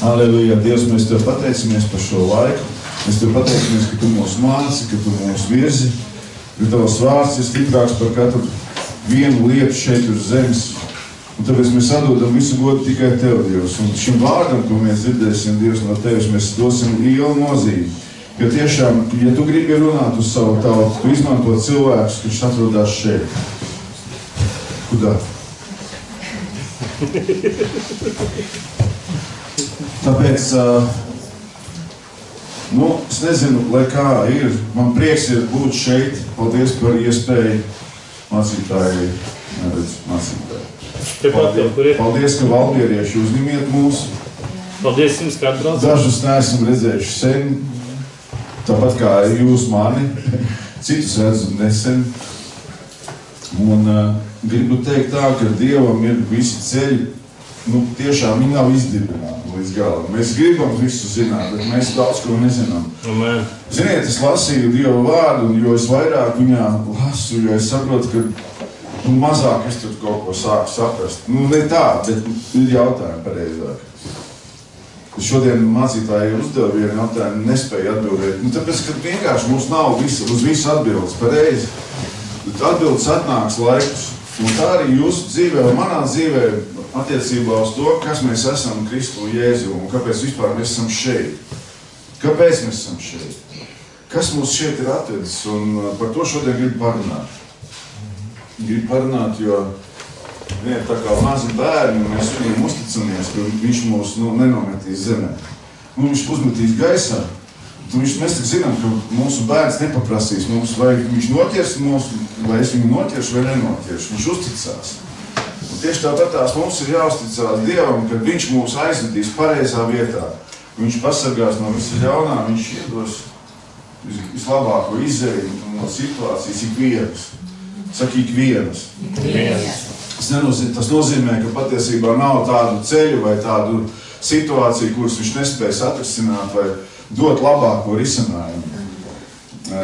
Halleluja, Dievs, mēs Tev pateicamies par šo laiku. Mēs Tev pateicamies, ka Tu mūs māci, ka Tu mūs virzi, ka Tavs vārds ir stiprāks par katru vienu lietu šeit uz zemes. Un tāpēc mēs atdodam visu godu tikai Tev, Dievs. Un šim vārdam, ko mēs dzirdēsim, Dievs, no Tevis, mēs dosim lielu nozīmi. Jo tiešām, ja Tu gribi runāt uz savu tautu, Tu izmanto cilvēkus, kas atrodās šeit. Kudā? Tāpēc, es nezinu, lai kā ir, man prieks ir būt šeit. Paldies par iespēju mācītāji, mācītāji. Paldies, ka valdierieši uzņemiet mūs. Paldies jums, kā atbrauc. Dažus neesam redzējuši sen, tāpat kā jūs mani, citus redzu nesen. Un gribu teikt tā, ka Dievam ir visi ceļi, tiešām viņi nav izdibināti līdz galam. Mēs gribam visu zināt, bet mēs daudz ko nezinām. Amen. Ziniet, es lasīju Dieva vārdu, un jo es vairāk viņā lasu, jo es saprotu, ka mazāk es tur kaut ko sāku saprast. Ne tā, bet ir jautājumi pareizāk. Šodien mācītāji uzdeva vienu jautājumu, nespēja atbildēt. Tāpēc, ka vienkārši mums nav uz visu atbildes pareizi. Atbildes atnāks laikus. Un tā arī jūsu dzīvē un manā dzīvē attiecībā uz to, kas mēs esam Kristu un Jēzu un kāpēc vispār mēs esam šeit. Kāpēc mēs esam šeit? Kas mūs šeit ir atvedis? Un par to šodien gribu parunāt. Gribu parunāt, jo tā kā mazi bērni, mēs viņiem uzticamies, ka viņš mūs nenometīs zemē. Viņš uzmetīs gaisā. Mēs tik zinām, ka mūsu bērns nepaprasīs mums, vai viņš noķers mūs, vai es viņu noķeršu vai nenoķeršu. Viņš uzticās. Un tieši tāpatās mums ir jāuzticās Dievam, ka viņš mūs aizvedīs pareizā vietā. Viņš pasargās no visa ļaunā, viņš iedos vislabāko izēju no situācijas ikvienas. Saka ikvienas. Tas nozīmē, ka patiesībā nav tādu ceļu vai tādu situāciju, kuras viņš nespējas atrisināt vai dot labāko risinājumu.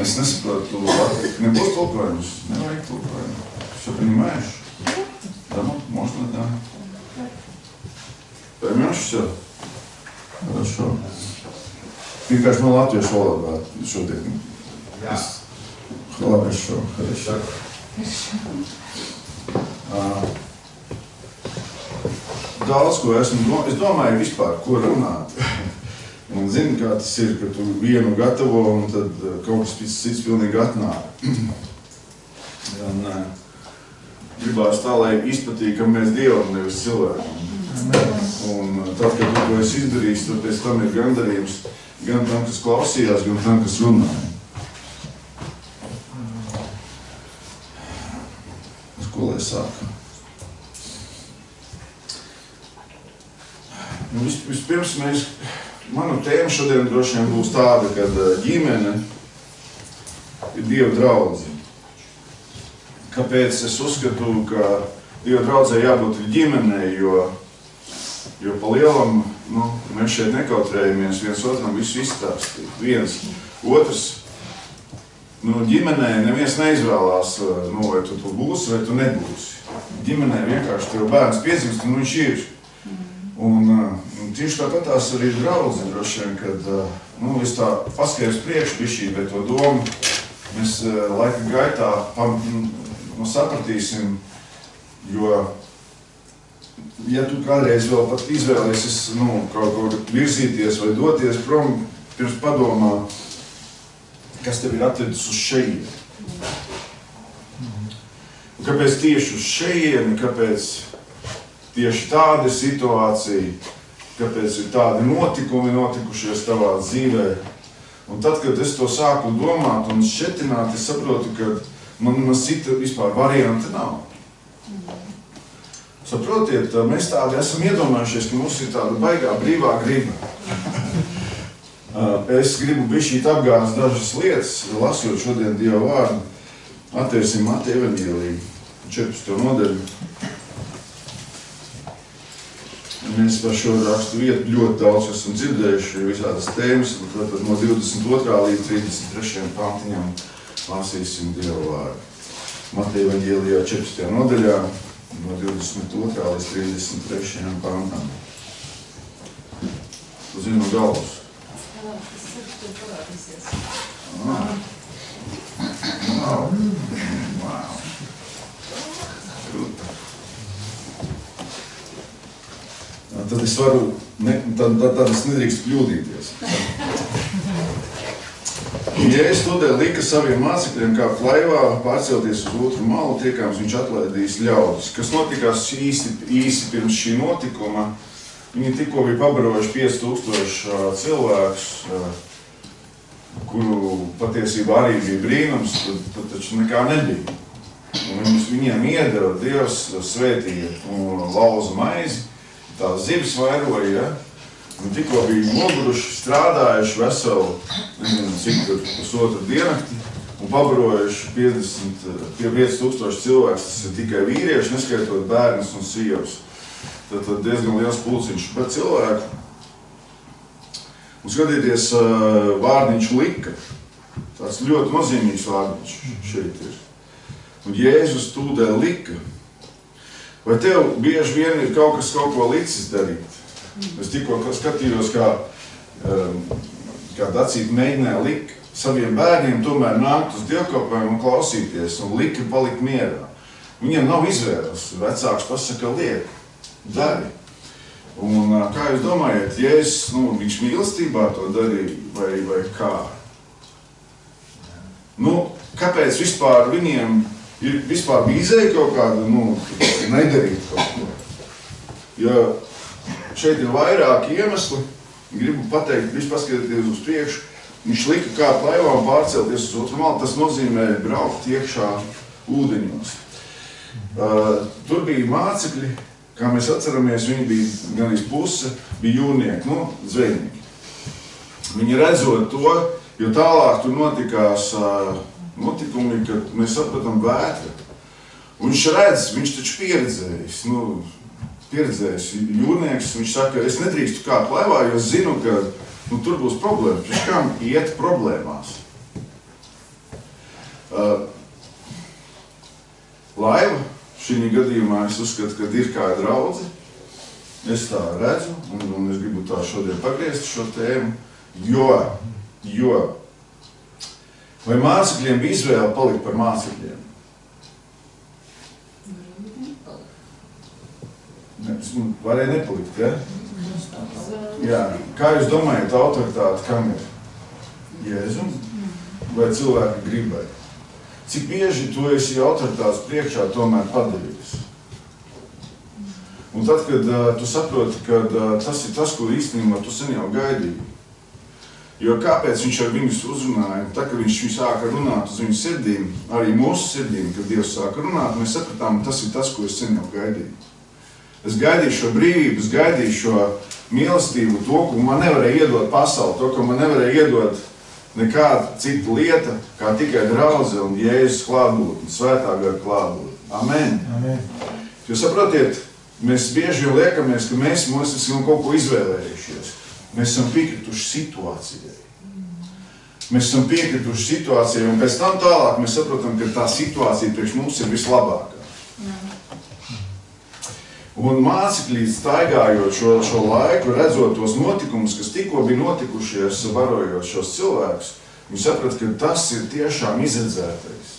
Es nesaprotu, nebūs tulkojums, nevajag tulkojumu. Что понимаешь? Да, можно, да. Поймешь все? Хорошо. Vienkārši man latviešu valodā šodien. Jā. Хорошо. Daudz ko es domāju vispār, ko runāt. Un zinu, kā tas ir, ka tu vienu gatavo un tad kaut kas cits pilnīgi atnāk. Un gribās tā, lai izpatīkam mēs Dievam, nevis cilvēkam. Un tad, kad tu to esi izdarījis, tad pēc tam ir gandarījums gan tam, kas klausījās, gan tam, kas runāja. Ar ko lai sāka? Vispirms manu tēma šodien droši vien būs tāda, kad ģimene ir Dieva draudze. Kāpēc es uzskatu, ka Dieva draudzē jābūt ģimenei, jo pa lielam, mēs šeit nekautrējamies viens otram visu izstāstīt. Viens, otrs, ģimenē neviens neizvēlās, vai tu būsi vai tu nebūsi. Ģimenē vienkārši tev bērns piedzimst un viņš ir. Un tieši tāpatās arī draudze droši vien, kad es tā paskaidrs priekšu bišķīt, bet to domu mēs laika gaitā sapratīsim, jo ja tu kādreiz vēl pat izvēlies kaut virzīties vai doties prom, pirms padomā, kas tev ir atvedis uz šejieni. Kāpēc tieši uz šejieni, kāpēc tieši tāda situācija, kāpēc ir tādi notikumi notikušies tavā dzīvē. Un tad, kad es to sāku domāt un šķetināt, es saprotu, ka man cita vispār varianta nav. Saprotiet, mēs tādi esam iedomājušies, ka mums ir tāda baigā brīvā griba. Es gribu bišķīt apgāzt dažas lietas, lasot šodien Dieva vārdu. Atvērsim Mateja evaņģēliju, 14. nodaļu. Mēs par šo rakstu vietu ļoti daudz esam dzirdējuši visādas tēmas, un tad no 22. līdz 33. pantiņam lasīsim Dieva vārdu. Mateja evaņģēlijā 14. nodaļā, no 22. līdz 33. pantam. Tu zini no galvas. Wow. Tad es varu, tad es nedrīkst kļūdīties. Jēzus tūdēļ lika saviem mācekļiem kāpt laivā, pārcelties uz otru malu, tiekams viņš atlaidīs ļaudis. Kas notikās īsi pirms šī notikuma, viņi tikko bija pabarojuši 5000 cilvēkus, kuru patiesībā arī bija brīnums, tad taču nekā nebija. Un viņiem iedeva Dievs, svētīja un lauza maizi, tā zivs vairoja, ja? Un tikko bija noguruši, strādājuši veselu, nezinu, cik tur pusotru diennakti un pabarojuši 5000 cilvēkus, tas ir tikai vīrieši, neskaitot bērnus un sievas. Tad diezgan liels pulciņš, bet cilvēku. Un skatieties, vārdiņš lika. Tāds ļoti nozīmīgs vārdiņš šeit ir. Un Jēzus tūdēļ lika. Vai tev bieži vien ir kaut ko licis darīt? Es tikko skatījos, kā Dacīte mēģināja likt saviem bērniem tomēr nākt uz dievkalpojumu un klausīties, un lika palikt mierā. Viņiem nav izvēles. Vecāks pasaka, liek, dari. Un kā jūs domājat, Jēzus, viņš mīlestībā to darīja vai kā? Kāpēc vispār viņiem ir vispār bīzēja kaut kādu, nedarīt kaut ko? Jo šeit ir vairāki iemesli. Gribu pateikt, viņš paskatieties uz priekšu. Viņš lika kāpt laivā un pārcelties uz otru malu. Tas nozīmē braukt iekšā ūdeņos. Tur bija mācekļi, kā mēs atceramies, viņi bija gandrīz puse, bija jūrnieki, zvejnieki. Viņi redzot to, jo tālāk tur notikās notikumi, kad mēs sapratam vētra. Un viņš redz, viņš taču pieredzējis jūrnieks, viņš saka, es nedrīkstu kāpt laivā, jo es zinu, ka tur būs problēmas. Viņš kam iet problēmās? Laiva, šī gadījumā es uzskatu, ka ir kā draudze. Es tā redzu, un es gribu tā šodien pagriezt šo tēmu, jo vai mācekļiem bija izvēle palikt par mācekļiem? Varēja nepalikt, ja? Jā. Kā jūs domājat, autoritāte kam ir? Jēzum? Vai cilvēki gribēja? Cik bieži tu esi autoritātes priekšā tomēr padarījis? Un tad, kad tu saproti, ka tas ir tas, ko īstenībā tu sen jau gaidīji. Jo kāpēc viņš ar viņus uzrunāja? Tā, kad viņš sāka runāt uz viņu sirdīm, arī mūsu sirdīm, kad Dievs sāka runāt, mēs sapratām, tas ir tas, ko es sen jau gaidīju. Es gaidīju šo brīvību, es gaidīju šo mīlestību, to, ko man nevarēja iedot pasauli, to, ko man nevarēja iedot nekāda cita lieta, kā tikai draudze un Jēzus klātbūtne, svētā gara klātbūtne. Amen. Amen. Jūs saprotiet, mēs bieži liekamies, ka mēs esam kaut ko izvēlējušies. Mēs esam piekrituši situācijai. Mēs esam piekrituši situācijai, un pēc tam tālāk mēs saprotam, ka tā situācija priekš mums ir vislabākā. Un mācekļi staigājot šo laiku, redzot tos notikumus, kas tikko bija notikušies, barojot šos cilvēkus, viņi saprat, ka tas ir tiešām izredzētais.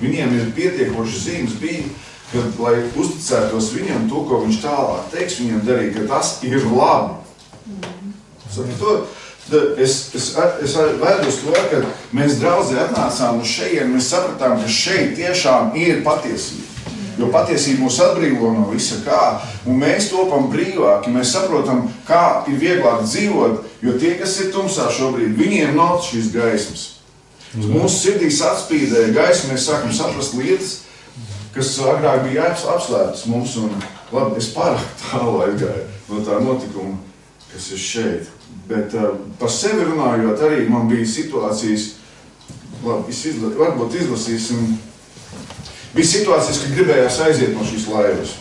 Viņiem ir pietiekoši zīmes bija, kad, lai uzticētos viņam to, ko viņš tālāk teiks, viņiem darīja, ka tas ir labi. Es vedu uz to, ka mēs draudzē atnācām uz šeien, mēs sapratām, ka šeit tiešām ir patiesība. Jo patiesība mūs atbrīvo no visa kā, un mēs topam brīvāki, mēs saprotam, kā ir vieglāk dzīvot, jo tie, kas ir tumsā šobrīd, viņiem nav šīs gaismas. Mūsu sirdīs atspīdēja gaisma, mēs sākam saprast lietas, kas agrāk bija apslēptas mums, un labi, es pārāk tālu aizgāju no tā notikuma, kas ir šeit. Bet par sevi runājot arī man bija situācijas, labi, varbūt izlasīsim, bija situācijas, kad gribējās aiziet no šīs laivas.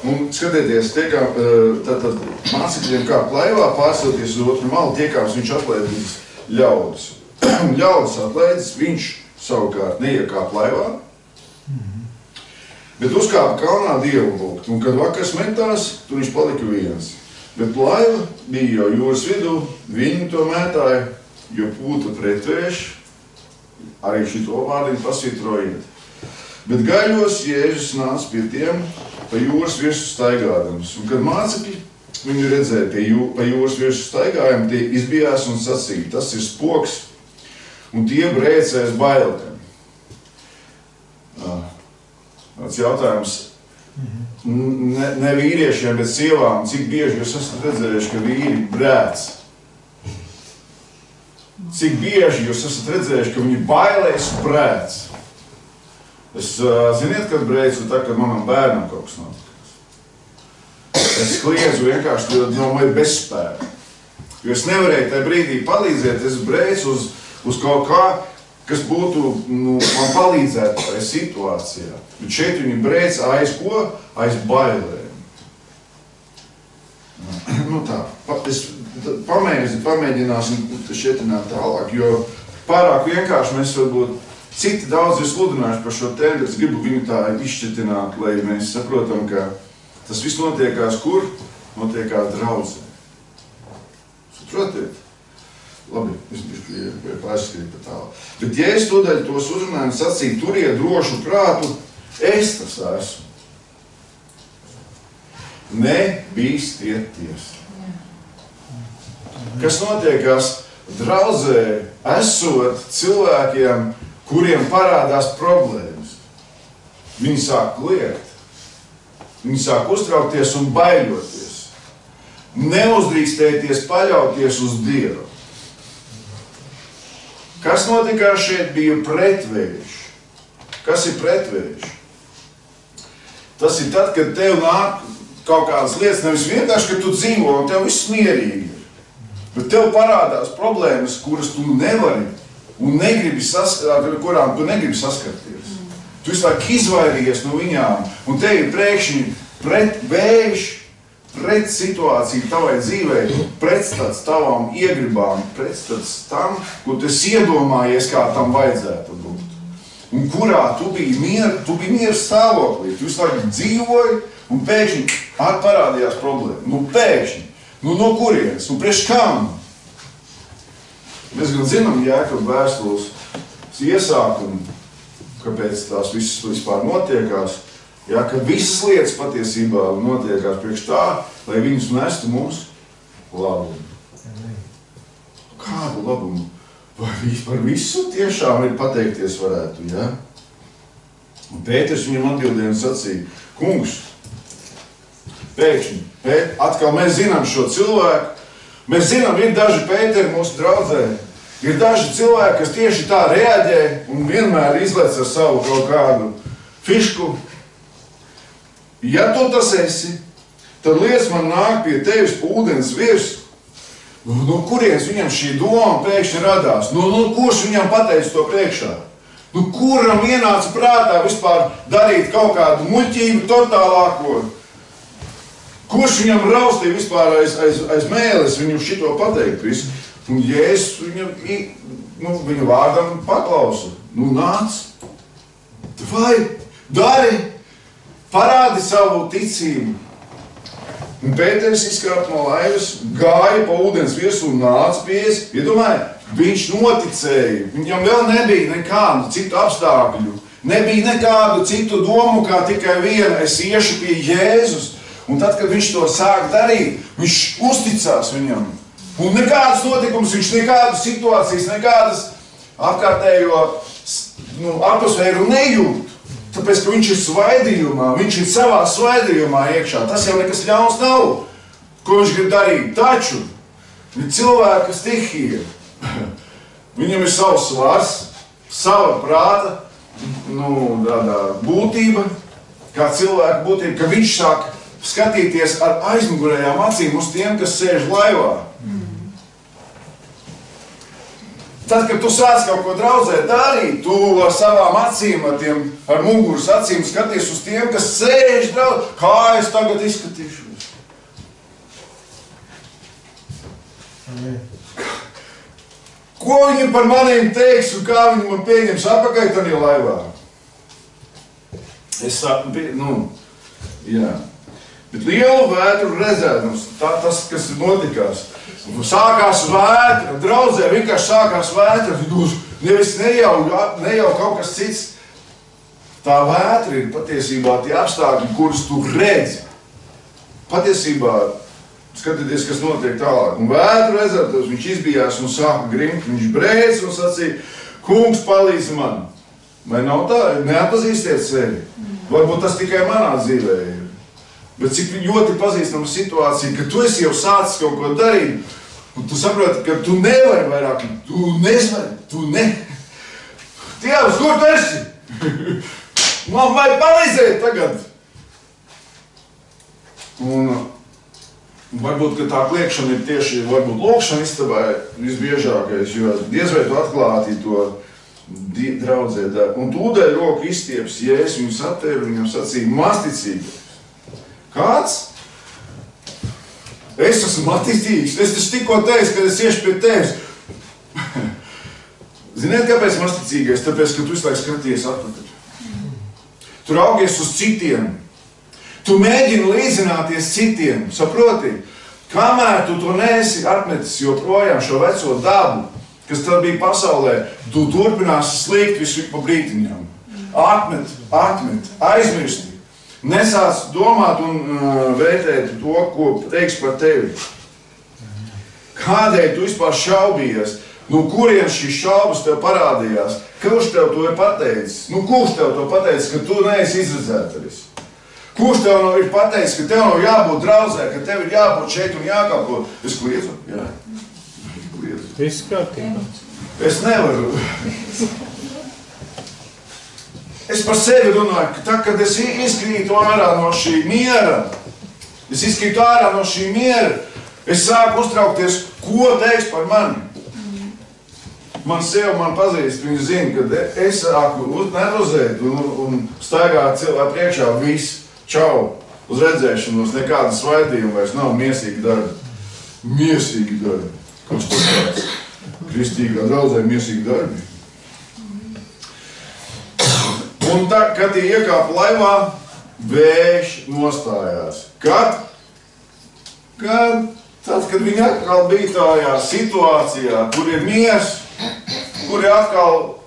Un skatieties, tātad mācekļiem kāpt laivā, pārcelties uz otru malu, tiekās viņš atlaidīs ļaudis. Ļaudis atlaidis, viņš savukārt neiekāp laivā, Bet uzkāpa kalnā Dievu lūgt, un kad vakars metās, tur viņš palika viens. Bet laiva bija jau jūras vidū, viņi to mētāja, jo pūta pretvējš, arī šito vārdiņu pasvītrojiet. Bet gaļos Jēzus nāca pie tiem pa jūras virsu staigādams, un kad mācekļi viņu redzēja pa jūras virsu staigājumu, tie izbijās un sacīja, tas ir spoks, un tie brēcēs bailēm. Tāds jautājums ne vīriešiem, bet sievām, cik bieži jūs esat redzējuši, ka vīri brēc? Cik bieži jūs esat redzējuši, ka viņi bailēs brēc? Es, ziniet, kad brēcu tā, kad manam bērnam kaut kas notikās. Es kliedzu vienkārši no bezspēka. Jo es nevarēju tajā brīdī palīdzēt, es brēcu uz kaut kā, kas būtu, man palīdzētu tajā situācijā. Bet šeit viņi brēc aiz ko? Aiz bailēm. Tā, es pamēģināsim šetināt tālāk, jo pārāk vienkārši mēs varbūt citi daudz ir sludinājuši par šo tēmu, bet es gribu viņu tā izšķetināt, lai mēs saprotam, ka tas viss notiekās kur? Notiekās draudzē. Saprotiet? Labi, es biju pārskrīt pa tālu. Bet ja es tūdaļ tos uzrunāju un sacīju, turiet drošu prātu, es tas esmu. Nebīstieties. Kas notiekās draudzē, esot cilvēkiem, kuriem parādās problēmas? Viņi sāk kliegt. Viņi sāk uztraukties un baiļoties. Neuzdrīkstēties paļauties uz Dievu. Kas notikās šeit? Bija pretvējš. Kas ir pretvējš? Tas ir tad, kad tev nāk kaut kādas lietas, nevis vienkārši, ka tu dzīvo un tev viss mierīgi ir. Bet tev parādās problēmas, kuras tu nevari un ar kurām tu negribi saskarties. Tu visu laiku izvairījies no viņām un tev ir priekšņi pretvējš, pret situāciju tavai dzīvei, pretstats tavām iegribām, pretstats tam, ko tu esi iedomājies, kā tam vajadzētu būt. Un kurā tu biji mieru stāvoklī, tu visu laiku dzīvoji, un pēkšņi parādījās problēma. Pēkšņi. No kurienes? Priekš kam? Mēs gan zinām Jēkaba vēstules iesākumu, kāpēc tās visas vispār notiekās. Ja, ka visas lietas patiesībā notiekās priekš tā, lai viņus nestu mums labumu. Kādu labumu? Vai par visu tiešām ir pateikties varētu, ja? Un Pēters viņam atbildēja un sacīja, kungs, pēkšņi, atkal mēs zinām šo cilvēku, mēs zinām, ir daži Pēteri mūsu draudzē, ir daži cilvēki, kas tieši tā reaģē un vienmēr izlec ar savu kaut kādu fišku. Ja tu tas esi, tad liec man nāk pie tevis pa ūdens virsu. No kurienes viņam šī doma pēkšņi radās? Kurš viņam pateica to priekšā? Kuram ienāca prātā vispār darīt kaut kādu muļķību totālāko? Kurš viņam raustīja vispār aiz mēles viņu šito pateikt visu? Un Jēzus viņu vārdam paklausa. Nāc, vai dari, parādi savu ticību. Un Pēteris izkāpa no laivas, gāja pa ūdens virsu un nāca pie Jēzus. Iedomājiet, viņš noticēja. Viņam vēl nebija nekādu citu apstākļu. Nebija nekādu citu domu, kā tikai viena. Es iešu pie Jēzus. Un tad, kad viņš to sāk darīt, viņš uzticās viņam. Un nekādas notikumus, viņš nekādas situācijas, nekādas apkārtējo atmosfēru nejūt. Tāpēc, ka viņš ir svaidījumā, viņš ir savā svaidījumā iekšā. Tas jau nekas ļauns nav, ko viņš grib darīt. Taču ir cilvēka stihija. Viņam ir savs svars, sava prāta, tādā būtība, kā cilvēka būtība, ka viņš sāk skatīties ar aizmugurējām acīm uz tiem, kas sēž laivā. Tad, kad tu sāc kaut ko draudzē darīt, tu ar savām acīm, ar muguras acīm skaties uz tiem, kas sēž draudzē. Kā es tagad izskatīšos? Ko viņi par maniem teiks un kā viņi man pieņems atpakaļ tajā laivā? Es saku, jā. Bet lielu vētru redzēdams, tas, kas notikās. Sākās vētra, draudzē vienkārši sākās vētra. Nevis ne jau kaut kas cits. Tā vētra ir patiesībā tie apstākļi, kurus tu redzi. Patiesībā, skatieties, kas notiek tālāk. Un vētru redzēdams, viņš izbijās un sāka grimt. Viņš brēc un sacīja, kungs palīdz man. Vai nav tā? Neatpazīstiet sevi. Varbūt tas tikai manā dzīvē ir. Bet cik ļoti pazīstama situācija, ka tu esi jau sācis kaut ko darīt, un tu saproti, ka tu nevari vairāk, tu ne. Dievs, kur tu esi? Man vajag palīdzēt tagad. Un varbūt, ka tā kliekšana ir tieši, varbūt lūkšana istabā visbiežākais, jo diez vai tu atklāti to draudzē. Un tūdēļ roku izstieps, Jēzus viņus attēra, viņam sacīja, masticīgi. Kāds? Es esmu masticīgs. Es taču tikko teicu, kad es iešu pie tevis. Ziniet, kāpēc masticīgais? Tāpēc, ka tu visu laiku skaties atpakaļ. Tu raugies uz citiem. Tu mēģini līdzināties citiem. Saproti? Kamēr tu to neesi atmetis joprojām šo veco dabu, kas tad bija pasaulē, tu turpināsi slīgt visu pa brītiņām. Atmet, aizmirsti. Nesāc domāt un vērtēt to, ko teiks par tevi. Kādēļ tu vispār šaubījies? Kurien šīs šaubas tev parādījās? Kurš tev to ir pateicis? Kurš tev to pateicis, ka tu neesi izredzētais? Kurš tev ir pateicis, ka tev nav jābūt draudzē, ka tev ir jābūt šeit un jākalpo? Es kliedzu? Jā. Kliedzu. Viss kārtībā. Es nevaru. Es par sevi runāju, ka tā, kad es izkrītu ārā no šī miera, es sāku uztraukties, ko teiks par mani. Man pazīst, viņi zina, kad es sāku nervozēt un staigāt cilvēku priekšā viss, čau, uz redzēšanos, nekādas svaidījuma vairs nav, miesīgi darbi. Miesīgi darbi. Kas tas tāds? Kristīgā draudzē miesīgi darbi. Un tā, kad tie iekāpa laivā, vējš nostājās. Tad, kad viņi atkal bija tajā situācijā, kur ir miers, kur ir atkal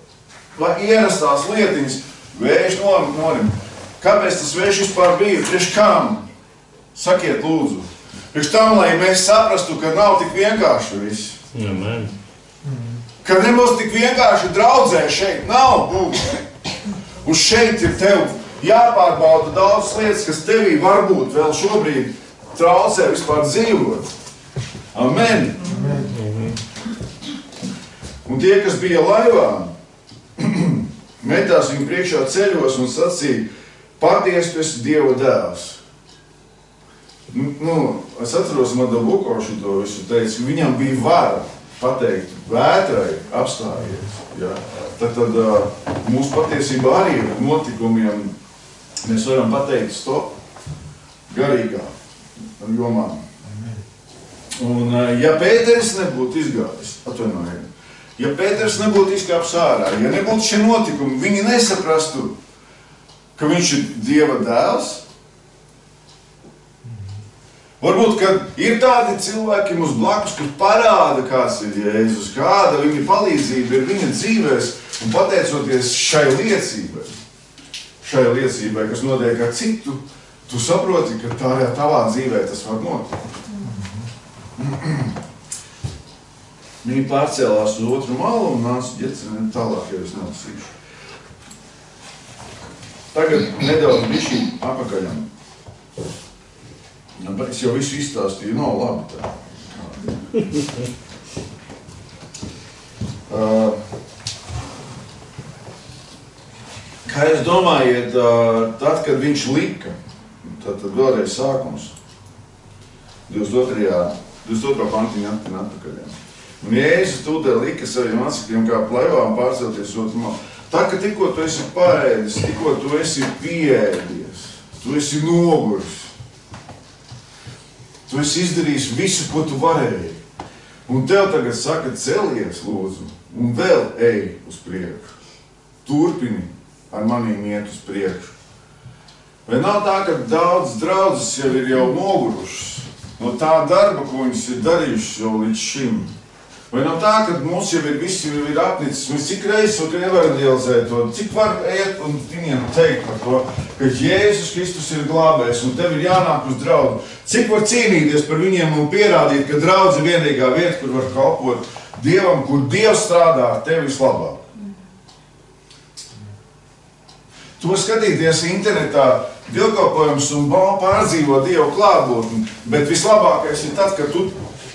ierastās lietiņas, vējš norim. Kāpēc tas vējš vispār bija? Priekš kam? Sakiet lūdzu. Priekš tam, lai mēs saprastu, ka nav tik vienkārši viss. Amen. Ka nebūs tik vienkārši draudzē šeit nav būt. Un šeit ir tev jāpārbauda daudz lietas, kas tevī varbūt vēl šobrīd traucē vispār dzīvot. Amen. Amen. Un tie, kas bija laivā, metās viņu priekšā ceļos un sacīja, patiesi tu esi Dieva dēls. Es atceros, Madabuko šito visu teicu, viņam bija vara pateikt vētrai apstājies. Ja? Tad mūsu patiesībā arī ar notikumiem mēs varam pateikt stop garīgā jomā. Un ja Pēteris nebūtu izgājis, ja Pēteris nebūtu izkāpis ārā, ja nebūtu šie notikumi, viņi nesaprastu, ka viņš ir Dieva dēls. Varbūt, ka ir tādi cilvēki mums blakus, kur parāda, kāds ir Jēzus, kāda viņa palīdzība ir viņa dzīvēs, un pateicoties šai liecībai, kas notiek ar citu, tu saproti, ka tavā dzīvē tas var notikt. Viņi pārcēlās uz otru malu un nāca ģeceriem tālāk, ja es nelasīšu. Tagad nedaudz bišķi apakaļam. Es jau visu izstāstīju, nav labi tā. Kā jūs domājiet, tad, kad viņš lika, tad vēlreiz sākums, 22. pantiņa atpakaļ. Un Jēzus tūdēļ lika saviem atsikļiem kā laivā un pārcelties otru malu. Tā, ka tikko tu esi paēdis, tikko tu esi pieēdies, tu esi noguris, tu esi izdarījis visu, ko tu varēji. Un tev tagad saka, celies, lūdzu, un vēl ej uz priekšu. Turpini ar manīm iet uz priekšu. Vai nav tā, ka daudz draudzes jau ir nogurušas no tā darba, ko viņas ir darījušas jau līdz šim? Vai nav tā, ka mums jau ir viss ir apnicis, mēs cik reizes var evanģelizēt to, cik var iet un viņiem teikt par to, ka Jēzus Kristus ir glābējs un tev ir jānāk uz draudu. Cik var cīnīties par viņiem un pierādīt, ka draudz ir vienīgā vieta, kur var kalpot Dievam, kur Dievs strādā ar tevi vislabāk. To skatīties internetā, dievkalpojums un pārdzīvo Dievu klātbūtni, bet vislabākais ir tad, ka tu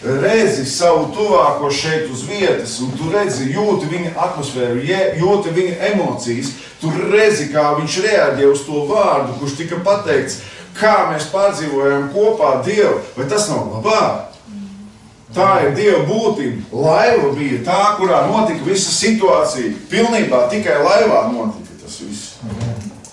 redzi savu tuvāko šeit uz vietas, un tu redzi, jūti viņa atmosfēru, jūti viņa emocijas, tu redzi, kā viņš reaģē uz to vārdu, kurš tika pateikts, kā mēs pārdzīvojam kopā Dievu, vai tas nav labāk? Tā ir Dieva būtība. Laiva bija tā, kurā notika visa situācija. Pilnībā tikai laivā notika tas viss.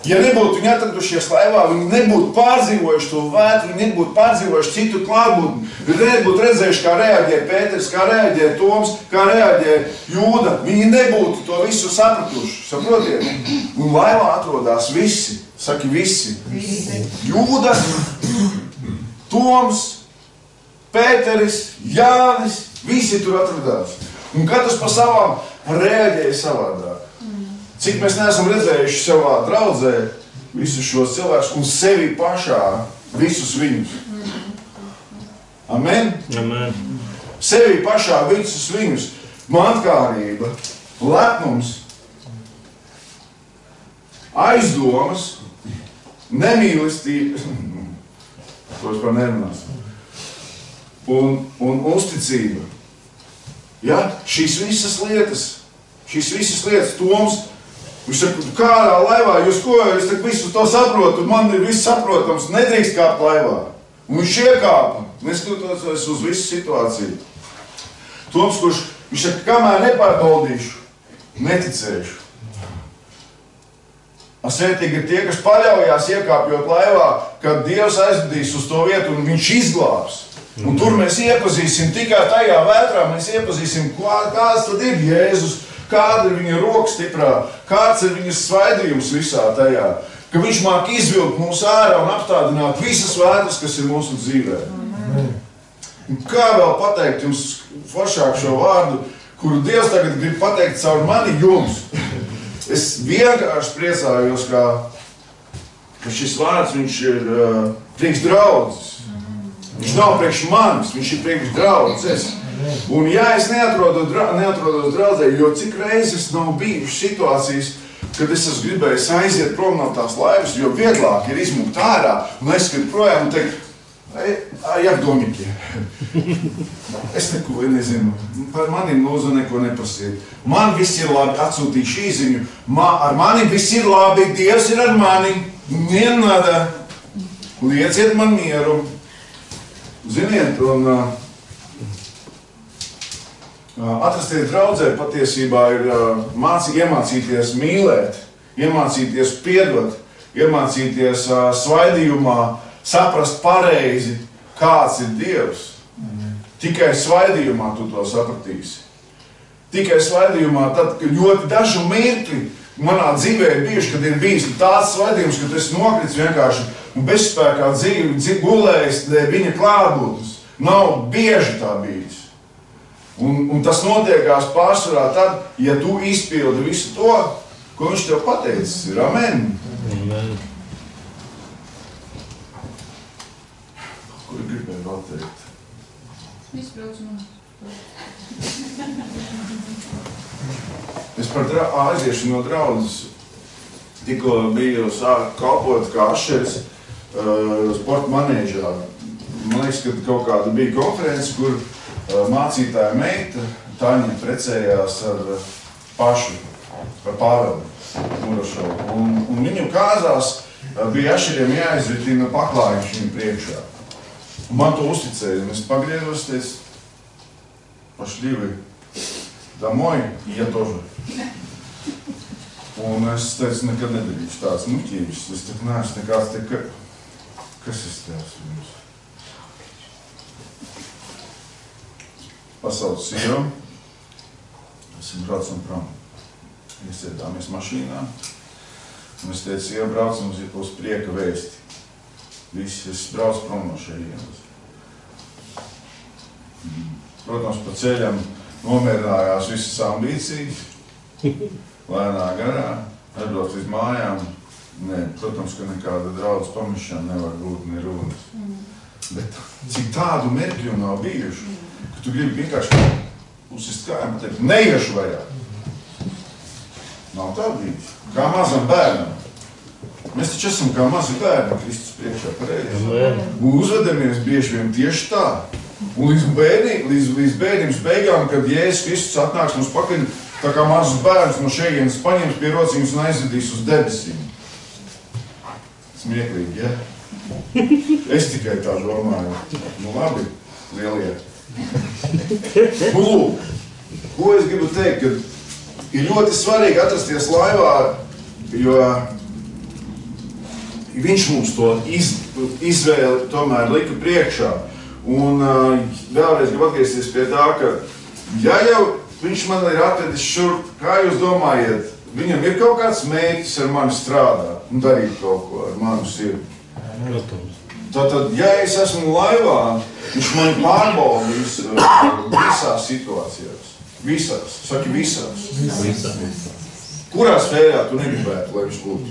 Ja nebūtu viņi atradušies laivā, viņi nebūtu pārdzīvojuši to vētru, viņi nebūtu pārdzīvojuši citu klātbūtni, viņi nebūtu redzējuši, kā reaģē Pēters, kā reaģē Toms, kā reaģē Jūda. Viņi nebūtu to visu sapratuši, saprotiet? Un laivā atrodās visi, saki visi. Jūda, Toms, Pēteris, Jānis, visi tur atrodās. Un katrs pa savām reaģēja savādāk. Cik mēs neesam redzējuši savā draudzē visus šos cilvēkus un sevi pašā visus viņus. Amen? Amen. Sevi pašā visus viņus. Mantkārība, lepnums, aizdomas, nemīlestība, to es par nerunāsim, un uzticība. Ja? Šīs visas lietas, Toms, viņš saka, kādā laivā, jūs ko, es tak visu to saprotu, man ir viss saprotams, nedrīkst kāpt laivā. Un viņš iekāpa, neskatoties uz visu situāciju. Toms, kurš, viņš saka, kamēr nepārbaudīšu, neticēšu. Svētīgi ir tie, kas paļaujās iekāpjot laivā, kad Dievs aizvedīs uz to vietu un viņš izglābs. Un tur mēs iepazīsim tikai tajā vētrā, mēs iepazīsim, kāds tad ir Jēzus, kāda ir viņa roka stiprā, kāds ir viņas svaidījums visā tajā, ka viņš māk izvilkt mūs ārā un apstādināt visas vētras, kas ir mūsu dzīvē. Un kā vēl pateikt jums foršāk šo vārdu, kuru Dievs tagad grib pateikt caur mani jums? Es vienkārši priecājos, ka šis vārds viņš ir priekš draudzes. Viņš nav priekš manis, viņš ir priekš draudzes. Un ja es neatrodos draudzē, jo cik reizes nav bijušas situācijas, kad es esmu gribējis aiziet prom no tās laivas, jo vieglāk ir izmukt ārā un aizskriet projām un teikt, jak domīgi. Es neko nezinu, par maniem lūdzu neko nepasiet. Man viss ir labi, atsūtīju šī ziņu, ar mani viss ir labi, Dievs ir ar mani, nenāda, lieciet man mieru. Ziniet, un atrasties draudzē patiesībā ir iemācīties mīlēt, iemācīties piedot, iemācīties svaidījumā, saprast pareizi, kāds ir Dievs. Tikai svaidījumā tu to sapratīsi. Tikai svaidījumā, tad, kad ļoti dažu mirkli manā dzīvē ir bijuši, kad ir bijis tāds svaidījums, ka tu esi nokritis vienkārši un bezspēkā dzīvi gulējis viņa klātbūtnes. Nav bieži tā bijis. Un tas notiekās pārsvarā tad, ja tu izpildi visu to, ko viņš tev pateicis ir. Amen. Amen. Ko gribēju vēl teikt? Izbrauc man. Es par aiziešu no draudzes tikko biju kalpot kā ašeris sporta manēžā. Man liekas, ka kaut kāda bija konferences, kur mācītāja meita Taņa precējās ar pašu, par Pāvelu Murašovu. Un viņu kāzās bija ašeriem jāizritina paklājiņš viņu priekšā. Un man to uzticēja, un es pagriezos, teicu, pašļīvi, domoj, ja тоже. Un es teicu, nekad nedarīšu tāds muļķības. Es tak neesmu nekāds te, kas es te esmu jums? Pasauc sievu, esam braucam prom. Iesēdāmies mašīnā. Un es teicu, ja braucam uz prieka vēsti. Viss, es braucu prom no šejienes. Protams, pa ceļam nomierinājās visas ambīcijas, lēnā garā, atbrauc līdz mājām. Nē, protams, ka nekāda draudz pamešana nevar būt ne runas. Bet cik tādu mirkļu nav bijuši, ka tu gribi vienkārši uzsist kājām un teikt, neiešu vairāk. Nav tā bijis. Kā mazam bērnam. Mēs taču esam kā mazi bērni Kristus priekšā pareizi. Uzvedamies bieži vien tieši tā. Un līdz bērnības beigām, kad Jēzus Kristus atnāks mums pakaļ, tā kā mazus bērns no šejienes paņems pie rociņas un aizvedīs uz debesīm. Smieklīgi, ja? Es tikai tā domāju. Nu labi, lielie. Nu lūk, ko es gribu teikt, ka ir ļoti svarīgi atrasties laivā, jo viņš mums to izvēli tomēr lika priekšā. Un vēlreiz gribu atgriezties pie tā, ka ja jau viņš man ir atvedis šurp, kā jūs domājat, viņam ir kaut kāds mērķis ar mani strādāt un darīt kaut ko ar manu sirdi? Tātad, ja es esmu laivā, viņš mani pārbaudīs visās situācijās. Visās. Saki visās. Kurā sfērā tu negribētu, lai viņš būtu?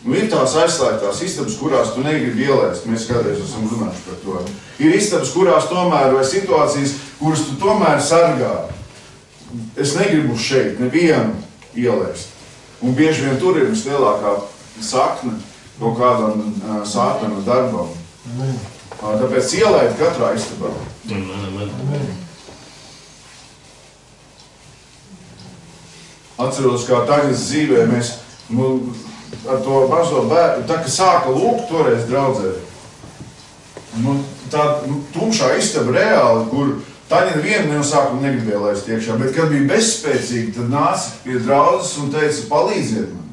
Nu, ir tās aizslēgtās istabas, kurās tu negribi ielēst. Mēs kādreiz esam runājuši par to. Ir istabas, kurās tomēr, vai situācijas, kuras tu tomēr sargā. Es negribu šeit nevienu ielēst. Un bieži vien tur ir vislielākā sakne kaut kādam sātana darbam. Tāpēc ielēt katrā istabā. Atceros, kā Taņas dzīvē mēs ar to mazo bērnu, tā kā sāka lūgt toreiz draudzē. Tā tumšā istaba reāli, kur Taņa vienu no sākuma negribēja laist iekšā, bet kad bija bezspēcīgi, tad nāca pie draudzes un teica, palīdziet man.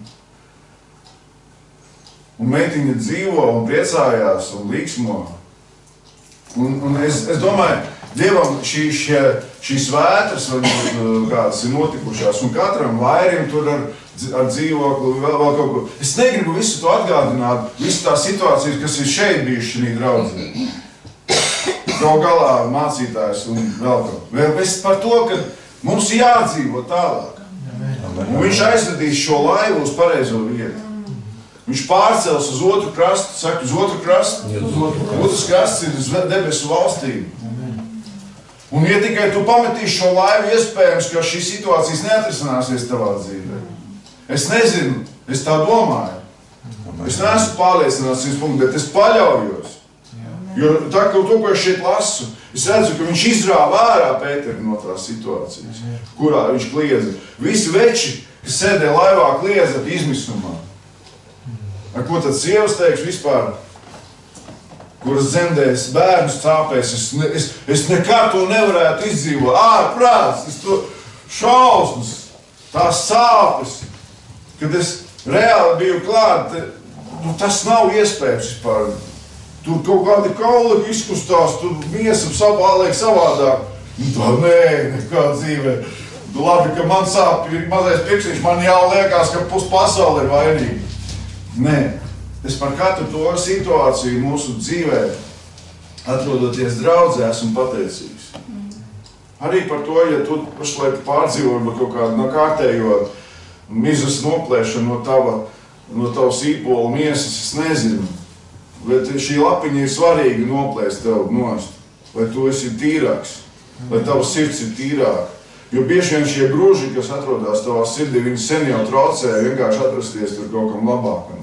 Un meitiņa dzīvo un priecājās un līksmo. Un es domāju, Dievam šīs vētras, kādas ir notikušās, un katram vairim tur ar dzīvokli, vēl kaut ko. Es negribu visu to atgādināt, visu tās situācijas, kas ir šeit bijuši šī draudzē. Kaut galā mācītājs un vēl kaut. Vēl par to, ka mums jādzīvo tālāk. Un viņš aizvedīs šo laivu uz pareizo vietu. Viņš pārcels uz otru krastu, saka, uz otru krastu. Otrs krasts ir uz debesu valstību. Un ja tikai tu pametīsi šo laivu, iespējams, ka šī situācijas neatrisināsies tavā dzīvē. Es nezinu, es tā domāju. Es neesmu pārliecināts šis punkts, bet es paļaujos. Jo tā, ko es šeit lasu, es redzu, ka viņš izrāva ārā Pēteri no tās situācijas, kurā viņš kliedza. Visi veči, kas sēdē laivā, kliedza izmisumā. Ar ko tad sievas teiks vispār? Kuras dzemdēs bērnus cāpēs, es nekad to nevarētu izdzīvot. Ārprāts, es to šausmas, tās sāpes, kad es reāli biju klāt, tas nav iespējams vispār. Tur kaut kādi kauli izkustās, tur miesa liek savādāk. Tā nekā dzīvē. Labi, ka man sāp mazais pirkstiņš, man jau liekas, ka pus pasauli ir vainīga. Nē. Es par katru to situāciju mūsu dzīvē, atrodoties draudzē, esmu pateicīgs. Arī par to, ja tu pašlaik pārdzīvo kaut kādu kārtējo mizas noplēšanu no tavas īpola miesas, es nezinu. Bet šī lapiņa ir svarīga noplēst tev nost, lai tu esi tīrāks, lai tavs sirds ir tīrāk. Jo bieži vien šie bruži, kas atrodas tavā sirdī, viņi sen jau traucē vienkārši atrasties tur kaut kam labākam.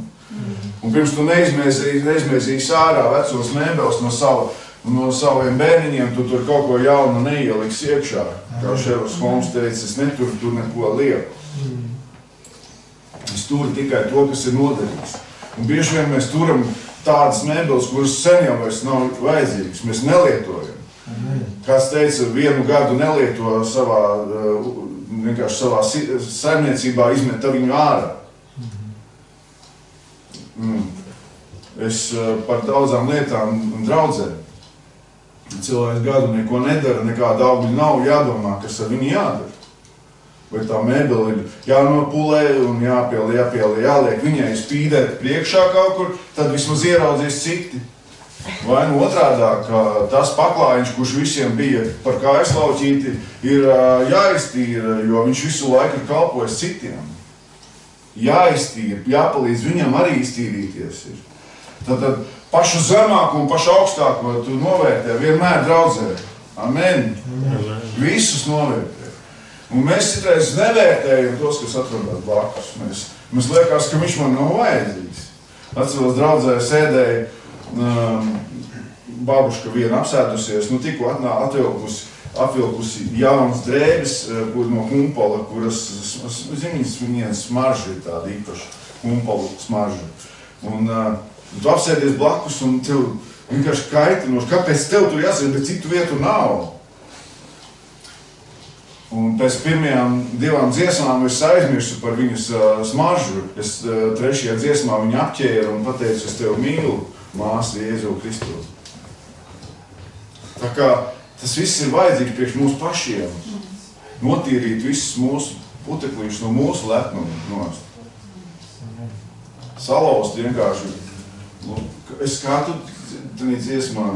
Un pirms tu neizmēzīsi ārā vecos mēbeles no saviem bērniņiem, tu tur kaut ko jaunu neieliks iekšā. Kā Šerloks Holms teica, es neturu tur neko lieku. Es turu tikai to, kas ir noderīgs. Un bieži vien mēs turam tādas mēbeles, kuras sen jau vairs nav vajadzīgas, mēs nelietojam. Kāds teica, 1 gadu nelieto vienkārši savā saimniecībā, izmet viņu ārā. Es par daudzām lietām draudzē. Cilvēks gadu neko nedara, nekāda augļa nav jādomā, kas ar viņu jādara. vai tā mēbele ir jānopulē un jāliek viņai spīdēt priekšā kaut kur, tad vismaz ieraudzīs citi. Vai nu otrādāk, tas paklājiņš, kurš visiem bija par kājaslauķīti, ir jāiztīra, jo viņš visu laiku ir kalpojis citiem. Jāiztīra, jāpalīdz viņam arī iztīrīties ir. Tad pašu zemāko un pašu augstāko tu novērtē vienmēr draudzē. Amen. Visus novērtē. Un mēs citreiz nevērtējam tos, kas atrodas blakus. Mēs liekas, ka viņš man nav vajadzīgs. Atceros draudzē sēdēja babuška viena apsēdusies, tikko apvilkusi jaunas drēbes no humpola, kuras viņiem smarža ir tāda īpaša humpola smarža. Un tu apsēdies blakus un tev vienkārši kaitinoši, kāpēc tev tur jāsaka, bet citu vietu nav. Un pēc pirmajām 2 dziesmām es aizmirsu par viņas smaržu. Es 3. dziesmā viņu apķēru un pateicu, es tevi mīlu, māsa Jēzu Kristu. Tā kā tas viss ir vajadzīgs priekš mūsu pašiem. Notīrīt visus mūsu puteklīšus no mūsu lepnuma nost. Salauzt vienkārši. Es kādu tādā dziesmā.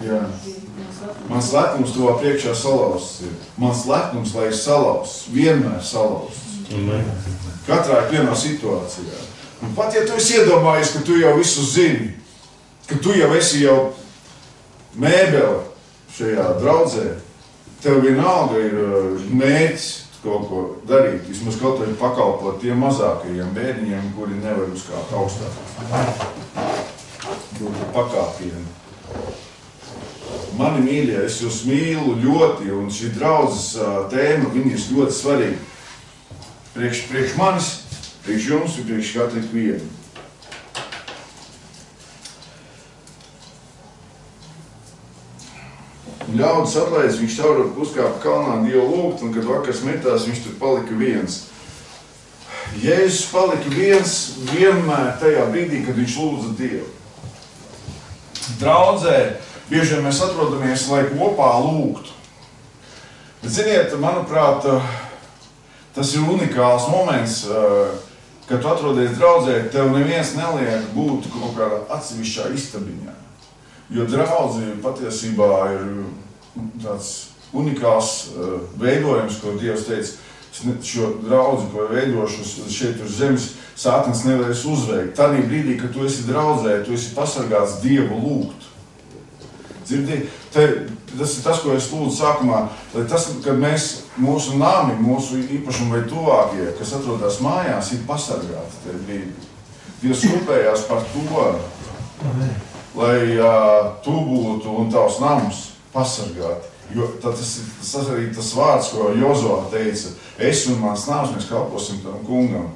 Jā. Mans lepnums tuvā priekšā salauzts ir. Mans lepnums, lai ir salauzts, vienmēr salauzts. Katrā vienā situācijā. Un pat ja tu esi iedomājies, ka tu jau visu zini, ka tu jau esi jau mēbele šajā draudzē, tev vienalga ir mērķis kaut ko darīt, vismaz kaut vai pakalpot tiem mazākajiem bērniņiem, kuri nevar uzkāpt augstāk. Pakāpieni. Mani mīļie, es jūs mīlu ļoti, un šī draudzes tēma, viņa ir ļoti svarīga. Priekš manis, priekš jums un priekš katru vienu. Ļaudis atlaidis, viņš taur uzkāpa kalnā Dievu lūgt, un kad vakars metās, viņš tur palika viens. Jēzus palika viens vienmēr tajā brīdī, kad viņš lūdza Dievu. Draudzē bieži mēs atrodamies, lai kopā lūgtu. Bet, ziniet, manuprāt, tas ir unikāls moments, kad tu atrodies draudzē, tev neviens neliek būt kaut kādā atsevišķā istabiņā. Jo draudzi patiesībā ir tāds unikāls veidojums, ko Dievs teica, šo draudzi, ko veidošu šeit uz zemes, Sātans nevarēs uzveikt. Tādī brīdī, kad tu esi draudzē, tu esi pasargāts Dievu lūgt. Dzirdi, tas ir tas, ko es lūdzu sākumā, lai tas, kad mēs, mūsu nami, mūsu īpašumi vai tuvākie, kas atrodas mājās, ir pasargāti tajā brīdī. Dievs rūpējās par to, lai tu būtu un tavs nams pasargāti. Jo tas arī tas vārds, ko Jozo teica, es un mans nams, mēs kalposim tam kungam.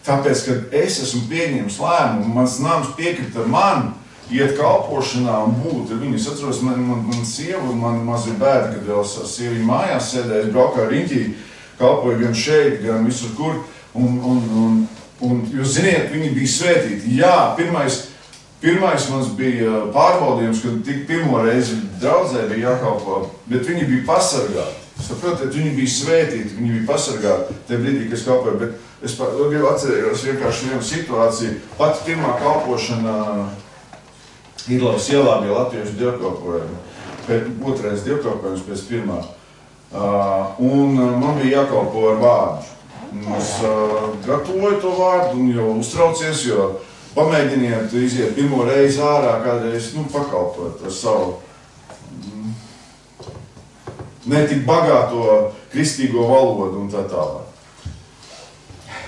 Tāpēc, kad es esmu pieņēmis lēmumu, mans nams piekrita man iet kalpošanā un būt ar viņu. Es atceros, man sieva un man mazi bērni, kad vēl sieviņa mājās sēdēja, es braukāju ar riņķī, kalpoju gan šeit, gan visur kur. Un jūs ziniet, viņi bija svētīti. Jā, Pirmais mums bija pārbaudījums, kad tik pirmo reizi draudzē bija jākalpo, bet viņi bija pasargāti. Saprotiet, viņi bija svētīti, viņi bija pasargāti tajā brīdī, kad es kalpoju, bet es gribu atcerējos vienkārši vienu situāciju. Pat pirmā kalpošana Irlavas ielā bija latviešu dievkalpojumi, otrais dievkalpojums pēc pirmā. Un man bija jākalpo ar vārdu. Es gatavoju to vārdu un jau uztraucies, jo pamēģiniet iziet pirmo reizi ārā, kādreiz pakalpot ar savu netik bagāto kristīgo valodu un tā tālāk.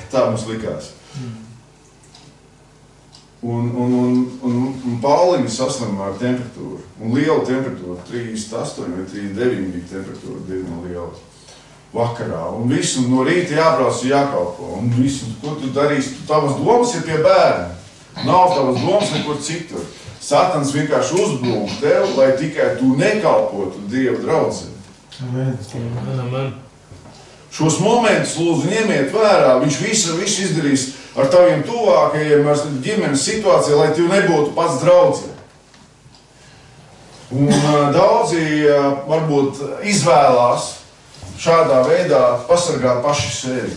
Tā mums likās. Un Pauliņa saslima ar temperatūru, un liela temperatūra, 38 vai 39 bija temperatūra, diezgan liela vakarā. Un visu no rīta jābrauc un jākalpo. Un visu, ko tu darīsi, tavas domas ir pie bērna. Nav tavas domas nekur citur. Satans vienkārši uzbrūk tev, lai tikai tu nekalpotu Dieva draudzē. Amen. Šos momentus, lūdzu, ņemiet vērā. Viņš visu izdarīs ar taviem tuvākajiem, ar ģimenes situāciju, lai tev nebūtu pats draudzē. Un daudzi varbūt izvēlās šādā veidā pasargāt paši sevi.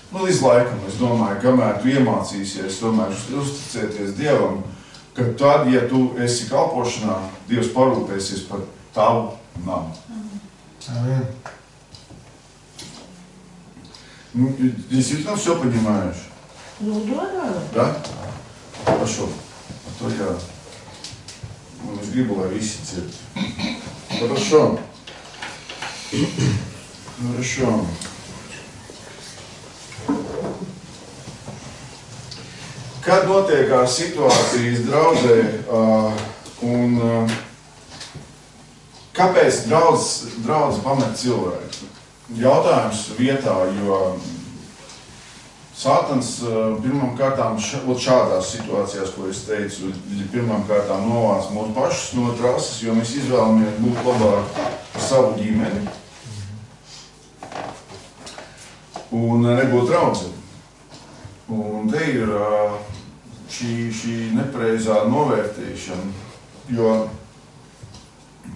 Nu, līdz laikam, es domāju, kamēr tu iemācīsies, tomēr uzticēties Dievam, ka tad, ja tu esi kalpošanā, Dievs parūpēsies par tavu namu. Amen. Ну, действительно все понимаешь? Ну да. Да? Хорошо. А то я из гриба висит. Хорошо. Хорошо. Kad notiekās situācijas draudzē un kāpēc draudze pamet cilvēku? Jautājums vietā, jo Sātans pirmām kārtām šādās situācijās, ko es teicu, pirmām kārtām novāc mūsu pašus no trases, jo mēs izvēlamies būt labāk par savu ģimeni un nebūt draudzeni. Un te ir šī nepareizā novērtēšana, jo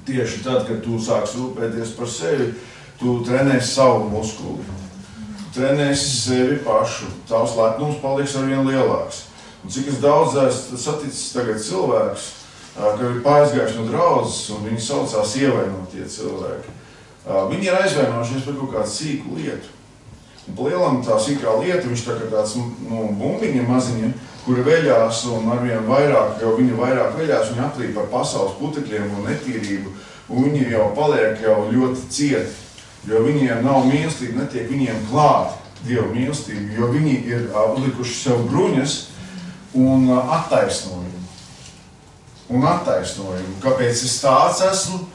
tieši tad, kad tu sāksi rūpēties par sevi, tu trenēsi savu muskuli, trenēsi sevi pašu, tavs lepnums paliks arvien lielāks. Un cik es daudz saticis tagad cilvēks, ka ir pāraizgājuši no draudzes, un viņi saucās ievainotie cilvēki. Viņi ir aizvainojušies par kaut kādu sīku lietu. Un pa lielam tā sīkā lieta, viņš tā kā tāds bumbiņa maziņa, kura veļās un arvien vairāk, jo viņa vairāk veļās, viņa atlīd par pasaules putekļiem un netīrību, un viņi jau paliek jau ļoti cieti, jo viņiem nav mīlestība, netiek viņiem klāt Dieva mīlestība, jo viņi ir uzlikuši sev bruņas un attaisnojumu. Un attaisnojumu, kāpēc es tāds esmu,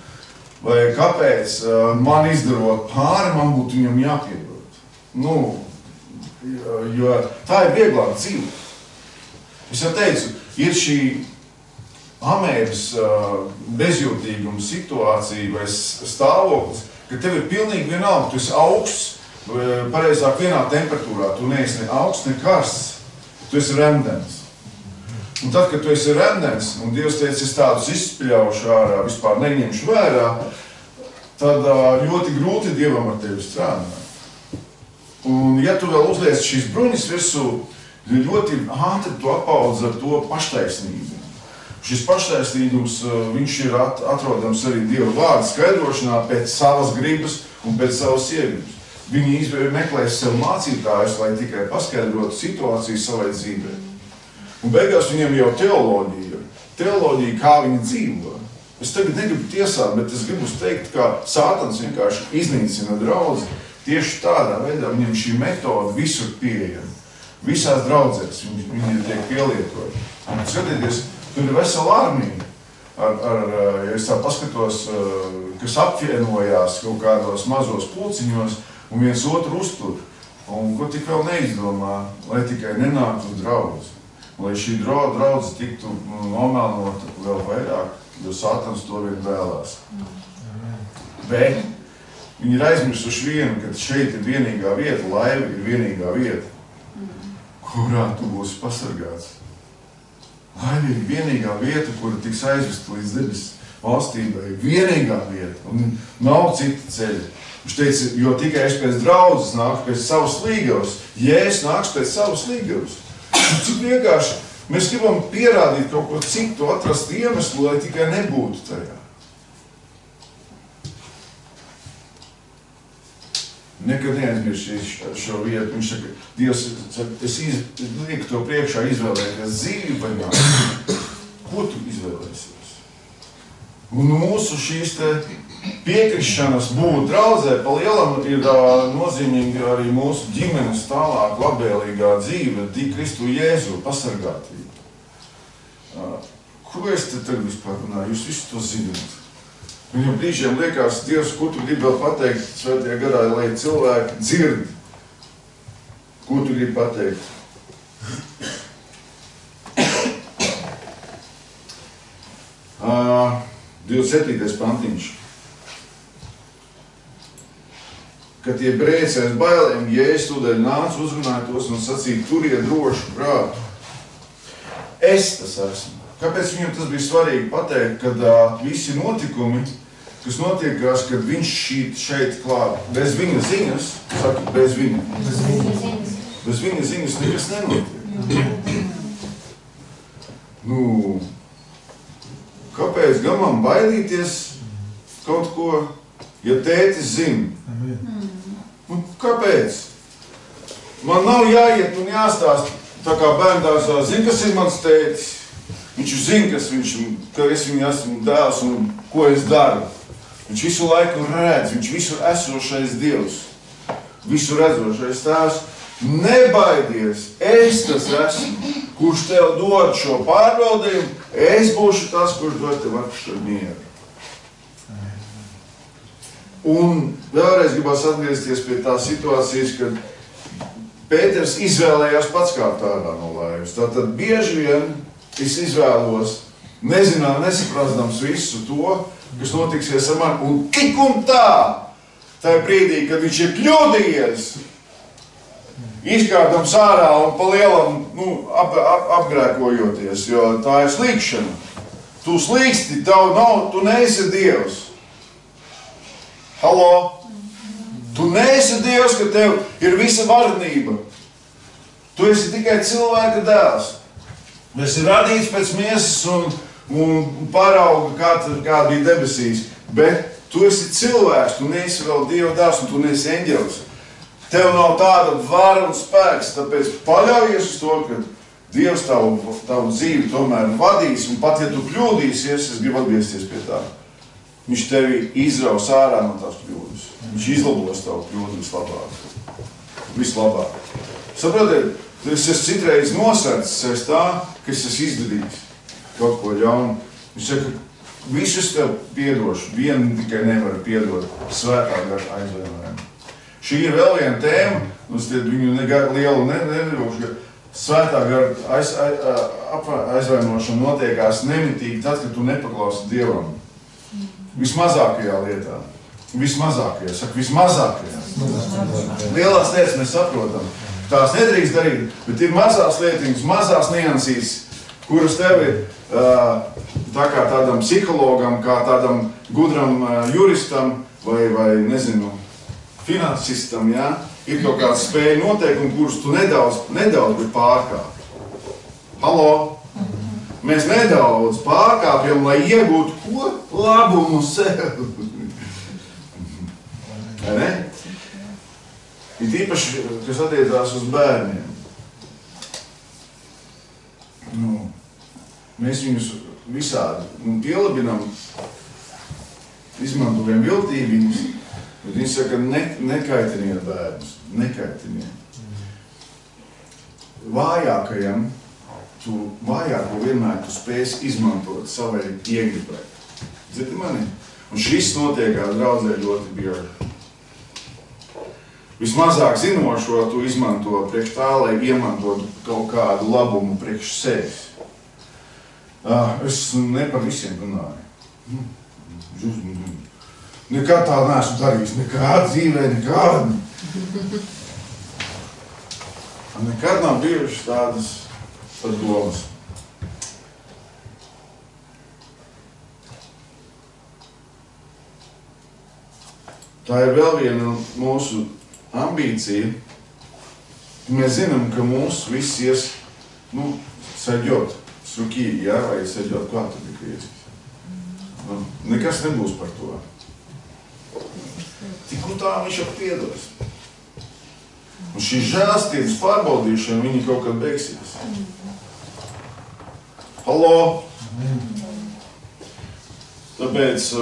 vai kāpēc man izdarot pāri, man būtu viņam jāpiedod. Nu, jo tā ir vieglāk dzīve. Es jau teicu, ir šī amēbas bezjūtīguma situācija vai stāvoklis, ka tev ir pilnīgi vienalga, tu esi augsts, pareizāk vienā temperatūrā, tu neesi ne augsts, ne karsts, tu esi remdens. Un tad, kad tu esi remdens, un Dievs teica, es tādus izspļaušu ārā, vispār neņemšu vērā, tad ļoti grūti Dievam ar tevi strādāt. Un ja tu vēl uzliec šīs bruņas virsū, ļoti ātri tu apaudz ar to paštaisnību. Šis paštaisnīgums, viņš ir atrodams arī Dieva vārda skaidrošanā pēc savas gribas un pēc savas iegribas. Viņi meklēs sev mācītājus, lai tikai paskaidrotu situāciju savai dzīvē. Un beigās viņiem jau teoloģija, kā viņi dzīvo. Es tagad negribu tiesāt, bet es gribu teikt, ka Sātans vienkārši iznīcina draudzi. Tieši tādā veidā viņam šī metode visur pieejama. Visās draudzēs viņi tiek pielietoti. Un skatieties, tur ir vesela armija. Ja es tā paskatos, kas apvienojās kaut kādos mazos pulciņos un viens otru uztur. Un ko tik vēl neizdomā, lai tikai nenāktu uz draudzi. Lai šī draudze tiktu nomelnota vēl vairāk, jo Sātans to vien vēlās. Bet viņi ir aizmirsuši vienu, ka šeit ir vienīgā vieta, laiva ir vienīgā vieta, kurā tu būsi pasargāts. Laiva ir vienīgā vieta, kura tiks aizvesta līdz debes valstībai. Vienīgā vieta, un nav cita ceļa. Viņš teica, jo tikai es pēc draudzes nāku pēc savas līgavas, Jēzus nāks pēc savas līgavas. Cik vienkārši mēs gribam pierādīt kaut ko citu, atrast iemeslu, lai tikai nebūtu tajā. Nekad neaizmirsīs šo vietu. Viņš saka, Dievs, es lieku to priekšā izvēlēties dzīvi vai nāvi. Ko tu izvēlēsies? Un mūsu šīs te piekrišanas būt draudzē pa lielam ir nozīmīgi arī mūsu ģimenes tālāk labvēlīgā dzīve, Kristu Jēzu pasargātība. Ko es te tagad vispār runāju? Jūs visu to zināt. Viņam brīžiem liekas, Dievs, ko tu gribi vēl pateikt svētajā garā, lai cilvēki dzird. Ko tu gribi pateikt? Uh, 27. pantiņš. Kad tie brēca aiz bailēm, Jēzus tūdaļ nāca, uzrunāja tos un sacīja, turiet drošu prātu. Es tas esmu. Kāpēc viņam tas bija svarīgi pateikt, kad visi notikumi kas notiekās, kad viņš šeit klāt. Bez viņa ziņas, saka, bez viņa. Bez viņa ziņas nekas nenotiek. Nu, kāpēc gan man baidīties kaut ko, ja tētis zina? Nu, kāpēc? Man nav jāiet un jāstāst, tā kā bērndārzā, zina, kas ir mans tētis. Viņš zina, ka es viņu esmu dēls un ko es daru. Viņš visu laiku redz, viņš visur esošais Dievs, visu redzošais tēvs. Nebaidies, es tas esmu, kurš tev dod šo pārbaudījumu, es būšu tas, kurš dod tev atpakaļ mieru. Un vēlreiz gribās atgriezties pie tā situācijas, kad Pēters izvēlējās pats kāpt ārā no laivas. Tātad bieži vien es izvēlos, nesaprastams visu to, kas notiksies ar mani. Un tik un tā, tajā brīdī, kad viņš ir kļūdījies, izkārtams ārā un pa lielam apgrēkojoties, jo tā ir slīkšana. Tu slīksti, tu neesi Dievs. Halo? Tu neesi Dievs, ka tev ir visa varenība. Tu esi tikai cilvēka dēls. Mēs ir radīts pēc miesas un parauga, kā bija debesīs. Bet tu esi cilvēks, tu neesi vēl Dieva dēls un tu neesi eņģelis. Tev nav tāda vara un spēks, tāpēc paļaujies uz to, ka Dievs tavu dzīvi tomēr vadīs. Un pat ja tu kļūdīsies, es gribu atgriezties pie tā. Viņš tevi izraus ārā no tās kļūdas. Viņš izlabos tavu kļūdu vislabāk. Saprotiet, es esmu citreiz nosardzis aiz tā, ka es esmu izdarījis kaut ko ļaunu. Viņš saka, visus tev piedošu, vienu tikai nevaru piedot, svētā gara aizvainojumu. Šī ir vēl viena tēma, un es viņu lielu nedošu, ka svētā gara aizvainošana notiekās nemitīgi tad, kad tu nepaklausi Dievam. Vismazākajā lietā. Vismazākajā. Saka, vismazākajā. Lielās lietas mēs saprotam. Tās nedrīkst darīt, bet ir mazās lietiņas, mazās niansīs, kuras tev ir tā kā tādam psihologam, kā tādam gudram juristam vai nezinu, finansistam, ja? Ir kaut kāds spēja noteikumi, kurus tu nedaudz bet pārkāp. Halo? Mēs nedaudz pārkāpjam, lai iegūtu ko? Labumu sev. Ne? Ir īpaši, kas attiecās uz bērniem. Mēs viņus visādi pielabinam, izmantojam viltību, bet viņi saka, nekaitiniet bērnus, nekaitiniet. Vājākajam, vājāko vienmēr tu spēsi izmantot savai iegribai. Dzirdi mani? Un šis notiekās draudzē ļoti bieži. Vismazāk zinošo tu izmanto priekš tā, lai iemantotu kaut kādu labumu priekš sevis. Es ne par visiem runāju. Nekad tā neesmu darījis, nekāda dzīvē, nekāda. Nekad nav bijušas tādas pat domas. Tā ir vēl viena mūsu ambīcija. Mēs zinām, ka mūs viss ies, saļot, srukīgi, ja, vai saļot, kā tad ir krieviski. Nekas nebūs par to. Tik un tā viņš jau piedos. Un šī žēlstības pārbaudīšana, viņi kaut kad beigsies. Halo! Tāpēc,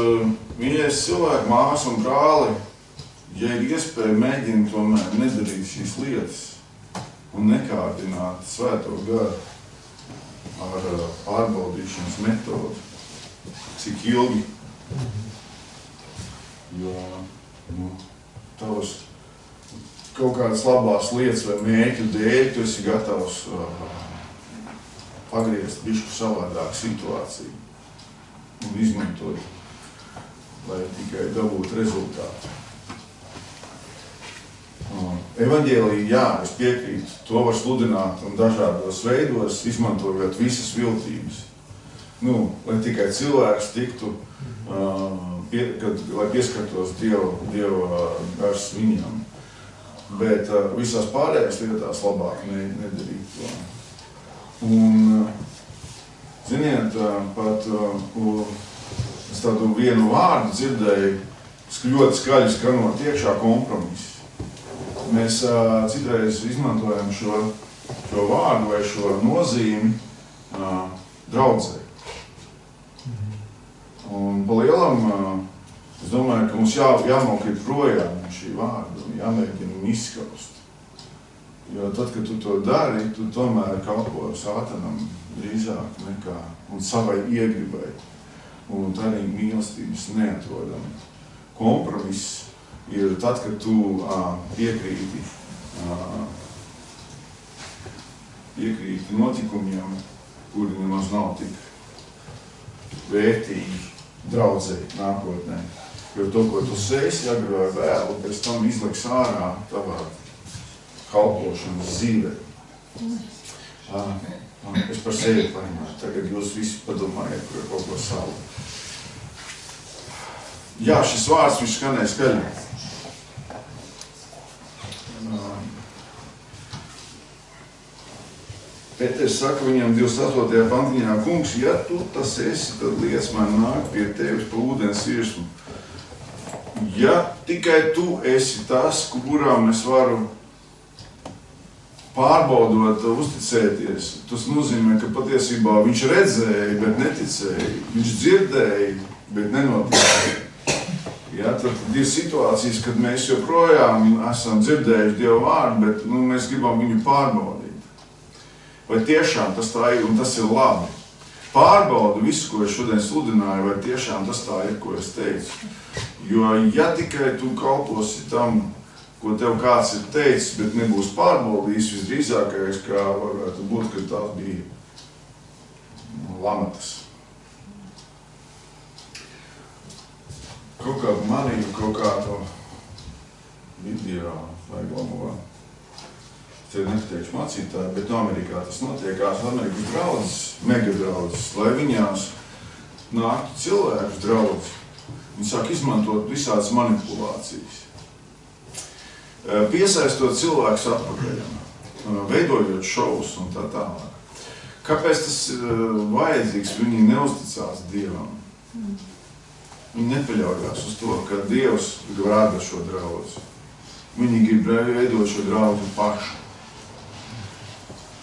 mīļais cilvēki, māsas un brāli, ja ir iespēja mēģina tomēr nedarīt šīs lietas un nekārdināt svēto garu ar pārbaudīšanas metodu, cik ilgi, jo tavas kaut kādas labās lietas vai mēķu dēļ, tu esi gatavs pagriezt bišku savādāku situāciju un izmantot, lai tikai dabūtu rezultātu. Evaņģēlija, jā, es piekrītu, to var sludināt un dažādos veidos, izmantojot visas viltības. lai tikai cilvēks tiktu, lai pieskartos Dieva gars viņam. Bet visās pārējās lietās labāk nedarīt to. Un, ziniet, pat es tādu vienu vārdu dzirdēju, ļoti skaļi skanot iekšā kompromiss. Mēs citreiz izmantojam šo vārdu vai šo nozīmi draudzē. Un pa lielam, es domāju, ka mums jānokrīt projām šī vārda un jāmēģina izskaust. Jo tad, kad tu to dari, tu tomēr kalpo sātanam drīzāk nekā un savai iegribai. Un tā arī mīlestības neatrodam. Kompromiss ir tad, kad tu piekrīti notikumiem, kuri nemaz nav tik vērtīgi draudzei nākotnē. Jo to, ko tu sēsi agri vai vēlu, pēc tam izliks ārā tavā kalpošanas dzīvē. Es par sevi paņemāju. Tagad jūs visi padomājiet par kaut ko savu. Jā, šis vārds viņš skanēja skaļi. Pēters saka viņam 28. pantiņā, kungs, ja tu tas esi, tad liec man nāk pie tevis pa ūdens virsmu. Ja tikai tu esi tas, kurām es varu pārbaudot, uzticēties, tas nozīmē, ka patiesībā viņš redzēja, bet neticēja. Viņš dzirdēja, bet nenoticēja. Ja, tad ir situācijas, kad mēs joprojām esam dzirdējuši Dieva vārdu, bet mēs gribam viņu pārbaudīt. Vai tiešām tas tā ir, un tas ir labi. Pārbaudu visu, ko es šodien sludināju, vai tiešām tas tā ir, ko es teicu. Jo, ja tikai tu kalposi tam, ko tev kāds ir teicis, bet nebūs pārbaudījis, visdrīzākais, kā varētu būt, ka tās bija lamatas. Kaut kādu manīju, kaut kādu video vai glamovā. Te nepateikšu mācītāji, bet no Amerikā tas notiekās. Amerikas draudzes, megadraudzes, lai viņās nāktu cilvēku draudzes. Viņi sāk izmantot visādas manipulācijas. Piesaistot cilvēkus atpakaļam, veidojot šovus un tā tālāk. Kāpēc tas vajadzīgs? Viņi neuzticās Dievam. Viņi nepaļaujās uz to, ka Dievs rada šo draudzi. Viņi grib veidot šo draudzi paši.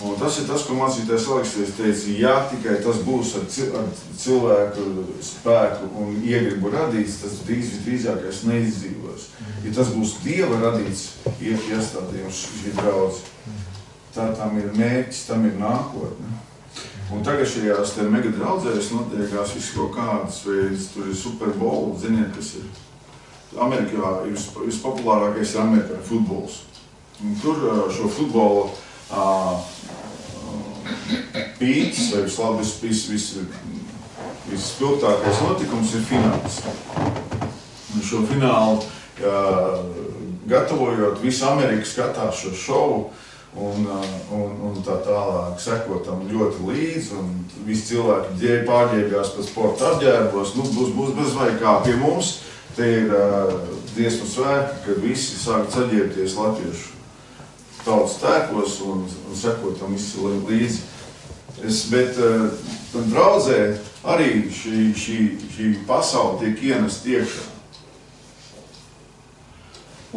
Un tas ir tas, ko mācītājs Aleksijs teica, ja tikai tas būs ar cilvēku spēku un iegribu radīts, tas visdrīzākais neizdzīvos. Ja tas būs Dieva radīts iestādījums šī draudze, tad tam ir mērķis, tam ir nākotne. Un tagad šajās te megadraudzēs notiekās visu kaut kādas veids, tur ir Super Bowl, ziniet, kas ir. Amerikā vispopulārākais ir Amerikā futbols. Un tur šo futbolu pīķis vai visspilgtākais notikums ir fināls. Un šo finālu gatavojot, visu Ameriku skatās šo šovu un tā tālāk sekotam ļoti līdzi, un visi cilvēki pārģērbjās pēc sporta apģērbos, būs bez vai kā pie mums. Te ir Dziesmu svētki, kad visi sāk saģērbties latviešu tautas tērpos un sekotam visi līdzi. Bet draudzē arī šī pasaule tiek ienest iekšā.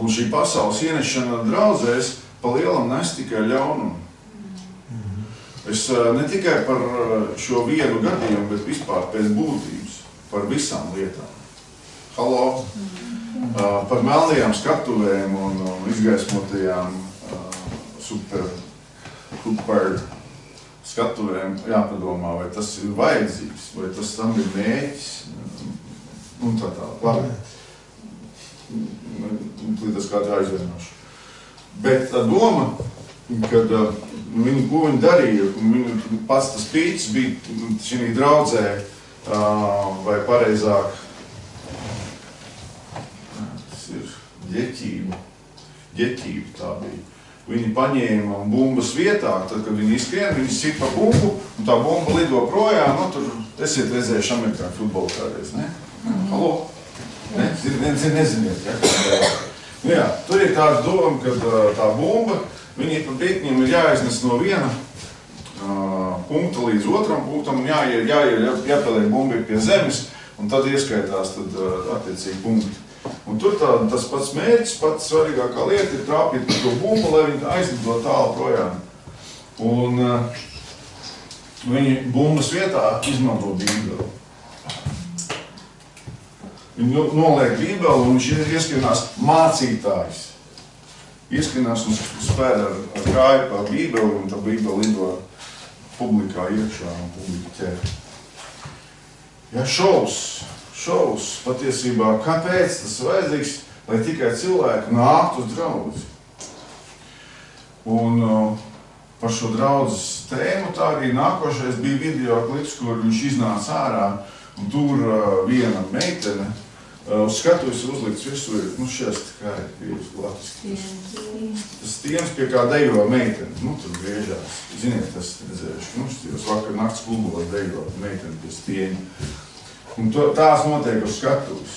Un šī pasaules ienešana draudzēs pa lielam nes tikai ļaunumu. Es ne tikai par šo vienu gadījumu, bet vispār pēc būtības, par visām lietām. Halo! Par melnajām skatuvēm un izgaismotajām super skatuvēm jāpadomā, vai tas ir vajadzīgs, vai tas tam ir mērķis, un tā. Labi. Tas kā tā aizvienošu. Bet tā doma, kad ko viņi darīja, pats tas pīķis bija šī draudzē, vai pareizāk, tas ir ģeķība tā bija. Viņi paņēma bumbas vietā, tad, kad viņi izskrien, viņi sit pa bumbu, un tā bumba lido projām, tur Esiet redzējuši amerikāņu futbolu kādreiz, ne? Halo? Ne? Neziniet, ja? Jā, tur ir tāda doma, ka tā bumba, viņiem ir jāiznes no viena punkta līdz otram punktam un jāpieliek bumbi pie zemes, un tad ieskaitās attiecīgi punkti. Un tur tas pats mērķis, pats svarīgākā lieta ir trāpīt par to bumbu, lai viņi aizlido tālu projām. Un viņi bumbas vietā izmanto bībeli. Viņi noliek bībeli un viņš ieskrienās mācītājs. Ieskrienās un spēr ar kāju pa bībeli un tā bībeli lido publikā iekšā un publika ķer. Ja šovs patiesībā, kāpēc tas vajadzīgs, lai tikai cilvēki nāktu uz draudzi. Un par šo draudzes tēmu tā arī nākošais bija video klips, kur viņš iznāca ārā, un tur viena meitene uz skatuves uzlikts visu, šies kā ir pievis latviski. Tas stiens pie kā dejo meitene, tur griežās. Ziniet, tas redzējuši, jūs vakar nakts klubos dejo meitene pie stieņa. Un tās notiek uz skatuves.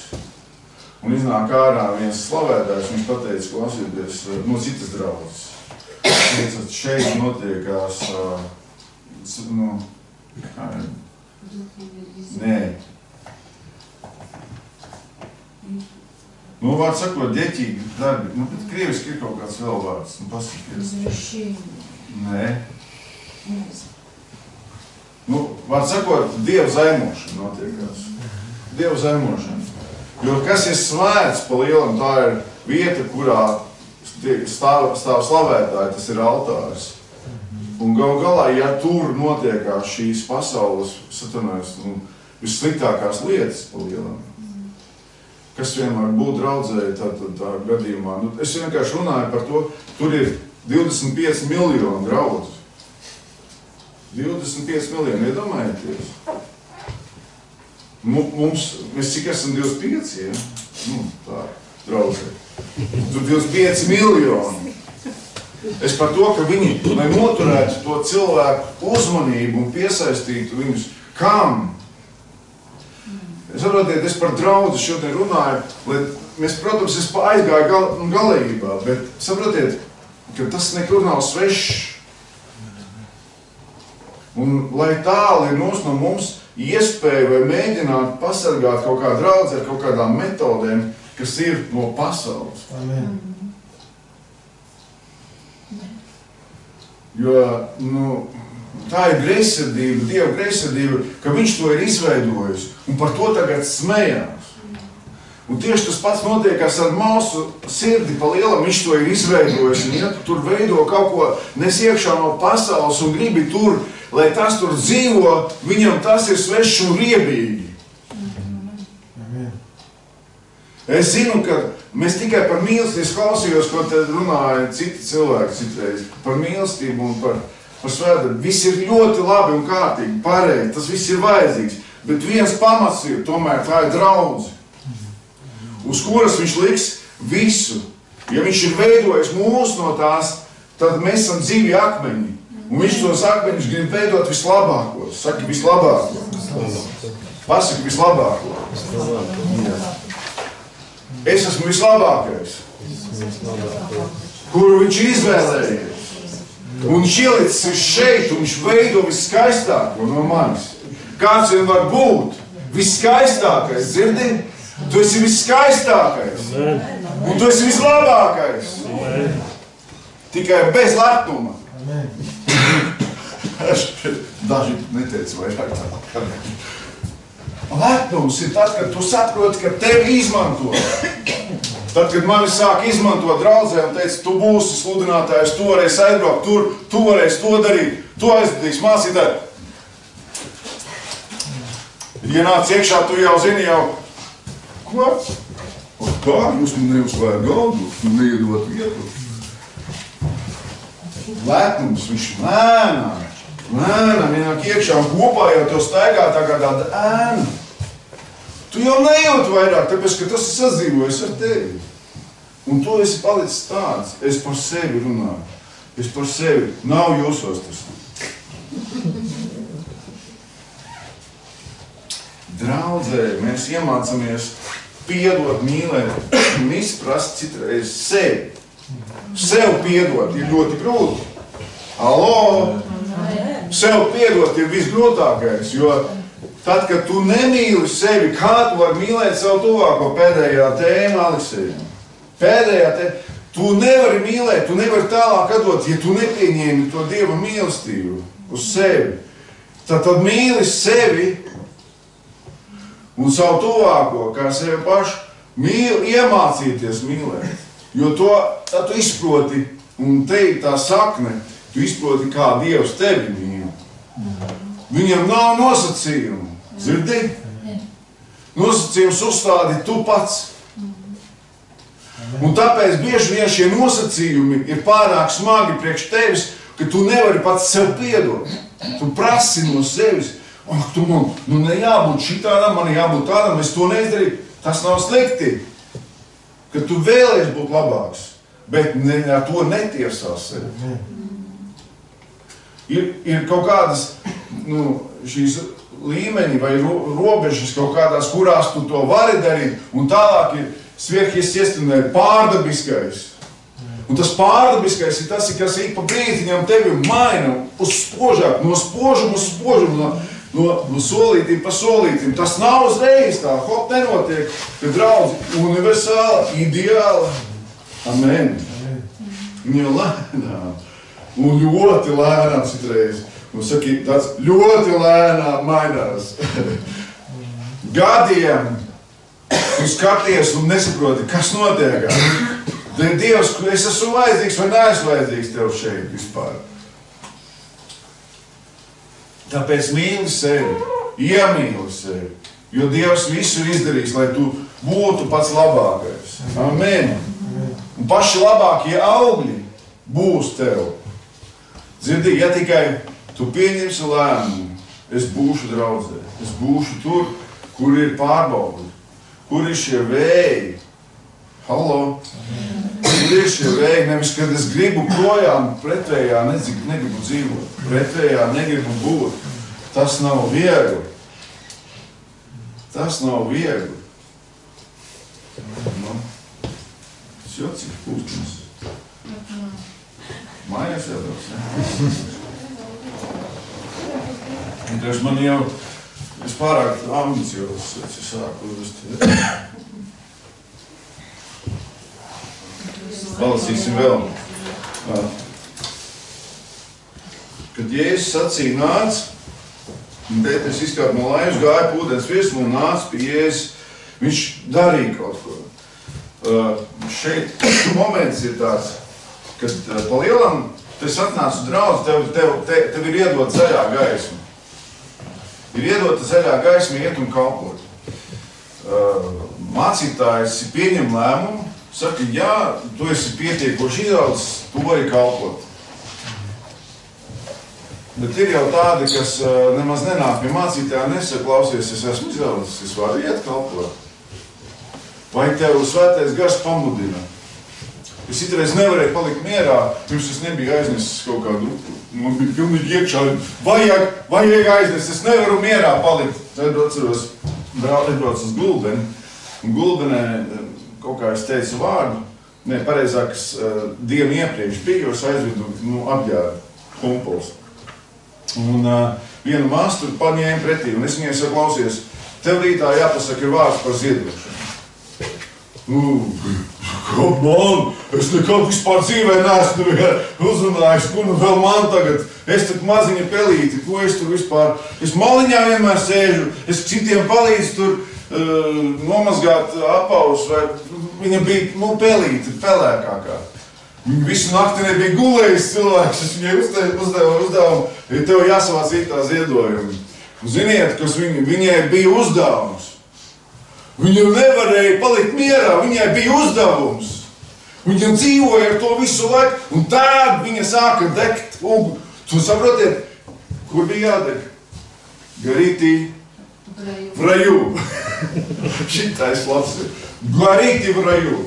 Un iznāk ārā viens slavētājs, viņš pateica, klausieties, no citas draudzes. Šeit notiekās, nē. Vārds sakot, ģeķīgi darbi, bet krieviski ir kaut kāds vēl vārds, pasakies. Nē. Vārds sakot, Dieva zaimošana notiekās. Dieva zaimošana. Jo kas ir svēts pa lielam, tā ir vieta, kurā stāv slavētāji, tas ir altārs. Un galā, ja tur notiekās šīs pasaules, satanājas, vissliktākās lietas pa lielam, kas vienmēr būtu draudzēji tā gadījumā. Es vienkārši runāju par to, tur ir 25 miljoni draudzi. 25 miljoni, iedomājieties. Mēs cik esam 25, ja? Tā, draudzē. Tur 25 miljoni. Es par to, ka viņi, lai noturētu to cilvēku uzmanību un piesaistītu viņus, kam? Saprotiet, es par draudzi šodien runāju, lai mēs, protams, es aizgāju galējībā, bet saprotiet, ka tas nekur nav svešs. Un lai tāli ir no mums iespēja vai mēģināt pasargāt kaut kā draudzi ar kaut kādām metodēm, kas ir no pasaules. Amen. Jo, tā ir greizsirdība, Dieva greizsirdība, ka viņš to ir izveidojis un par to tagad smējās. Un tieši tas pats notiekās ar mūsu sirdi pa lielam, viņš to ir izveidojis. Un ja tu tur veido kaut ko nes iekšā no pasaules un gribi tur, lai tas tur dzīvo, viņam tas ir svešs un riebīgi. Es zinu, ka mēs tikai par mīlestību, es klausījos, ko te runāja citi cilvēki citreiz, par mīlestību un par svētību. Viss ir ļoti labi un kārtīgi, pareizi, tas viss ir vajadzīgs. Bet viens pamats ir, tomēr tā ir draudze, uz kuras viņš liks visu. Ja viņš ir veidojis mūs no tās, tad mēs esam dzīvi akmeņi. Un viņš tos akmeņus grib veidot vislabākos. Saki vislabākos. Pasaki vislabākos. Es esmu vislabākais, kuru viņš izvēlējies. Un viņš ielicis ir šeit, un viņš veido viskaistāko no manis. Kāds vien var būt viskaistākais, dzirdi? Tu esi viskaistākais. Un tu esi vislabākais. Tikai bez lepnuma. Daži neteica vairāk tā. Lepnums ir tad, kad tu saproti, ka tevi izmanto. Tad, kad mani sāk izmantot draudzē un teica, tu būsi sludinātājs, tu varēsi aizbraukt tur, tu varēsi to darīt, tu aizdarīs mācītāji. Ja nāc iekšā, tu jau zini jau, ko? Kā jūs man neuzvāja galdu, tu neiedot vietu? Lepnums, viņš lēnām, ienāk iekšā un kopā jau tev staigā tā kā tāda ēna. Tu jau nejūti vairāk, tāpēc, ka tas ir sadzīvojis ar tevi. Un tu esi palicis tāds. Es par sevi runāju. Es par sevi. Nav jūsos tas. draudzē mēs iemācāmies piedot, mīlēt un izprast citreiz sevi. Sev piedot ir ļoti grūti. Alo! Sev piedot ir visgrūtākais, jo tad, kad tu nemīli sevi, kā tu vari mīlēt savu tuvāko? Pēdējā tēma, Aleksej. Pēdējā tēma. Tu nevari mīlēt, tu nevari tālāk atdot, ja tu nepieņēmi to Dieva mīlestību uz sevi. Tad mīli sevi un savu tuvāko, kā sevi pašu, iemācīties mīlēt. Jo tad tu izproti, un te ir tā sakne, tu izproti, kā Dievs tevi mīl. Viņam nav nosacījumu. Dzirdi? Nosacījums uzstādi tu pats. Un tāpēc bieži vien šie nosacījumi ir pārāk smagi priekš tevis, ka tu nevari pats sev piedot. Tu prasi no sevis, tu man nejābūt šitādam, man jābūt tādam, es to neizdarīju. Tas nav slikti, ka tu vēlies būt labāks, bet ar to netiesās sevi. Ir kaut kādas šīs līmeņi vai robežas kaut kādās, kurās tu to vari darīt, un tālāk ir sverhiestiestinē pārdabiskais. Un tas pārdabiskais ir tas, kas ik pa brītiņam tevi maina uz spožāk, no spožuma uz spožumu, no solītīm pa solītīm. Tas nav uzreiz tā, hop, nenotiek, ka draudzi universāla, ideāla. Amen. Viņa lēnām. Un ļoti lēnām citreiz. Un saki, tāds ļoti lēnām mainās. Gadiem tu skaties un nesaproti, kas notiek. Dievs, es esmu vajadzīgs vai neesmu vajadzīgs tev šeit vispār. Tāpēc mīli sevi, iemīli sevi, jo Dievs visu ir izdarījis, lai tu būtu pats labākais. Amen. Un paši labākie augļi būs tev. Dzirdi, ja tikai tu pieņemsi lēmumu, es būšu draudzē, es būšu tur, kur ir pārbaudi, kur ir šie vēji. Hallo! Kur ir šie vēji? Nevis, kad es gribu projām, pretvējā negribu dzīvot, pretvējā negribu būt. Tas nav viegli. Tas nav viegli. Tas jocīgi pūstams. Mājās jādodas, ne? Un tieši man jau, es pārāk ambiciozs, es sāku uzvest. Palasīsim vēl. Kad Jēzus sacīja nāc, un Pēters izkāpa no laivas, gāja pūdens virsmu un nāca pie Jēzus, viņš darīja kaut ko. Šeit moments ir tāds, kad pa lielam, tu esi atnācis draudz, tev ir iedot zaļā gaisma. Ir iedota zaļā gaisma iet un kalpot. Mācītājs pieņem lēmumu, saka, jā, tu esi pietiekoši izaudzis, tu vari kalpot. Bet ir jau tādi, kas nemaz nenāk pie mācītājā, nesaka, klausies, es esmu izaudzis, es varu iet kalpot. Vai tev svētais gars pamudina? Es itreiz nevarēju palikt mierā, pirms es nebiju aiznesis kaut kādu, man bija pilnīgi iekšā, vajag aiznest, es nevaru mierā palikt. Tad atceros, brāli brauc uz Gulbeni, un Gulbenē, kaut kā es teicu vārdu, pareizāk, dienu iepriekš biju, es aizvedu, apģēru kumpuls. Un vienu māsu tur paņēma pretī, un es viņai saku, klausies, tev rītā jāpasaka ir vārds par ziedošanu. Man, es nekad vispār dzīvē neesmu uzrunājis, kur vēl man tagad, es tad maziņa pelīti, ko es tur vispār, es maliņā vienmēr sēžu, es citiem palīdzu tur nomazgāt apaus, vai viņa bija, pelīti, pelēkākā. Viņa visu nakti nebija gulējis cilvēks, es viņai uzdevumu, ja tev jāsavāc ītā ziedojumi. Ziniet, kas viņai bija uzdevums. Viņa nevarēja palikt mierā, viņai bija uzdevums. Viņa dzīvoja ar to visu laiku, un tād viņa sāka degt uguni. Tu saprotiet, kur bija jādeg? Garītī v raju. Šitais labs ir. Garītī v raju.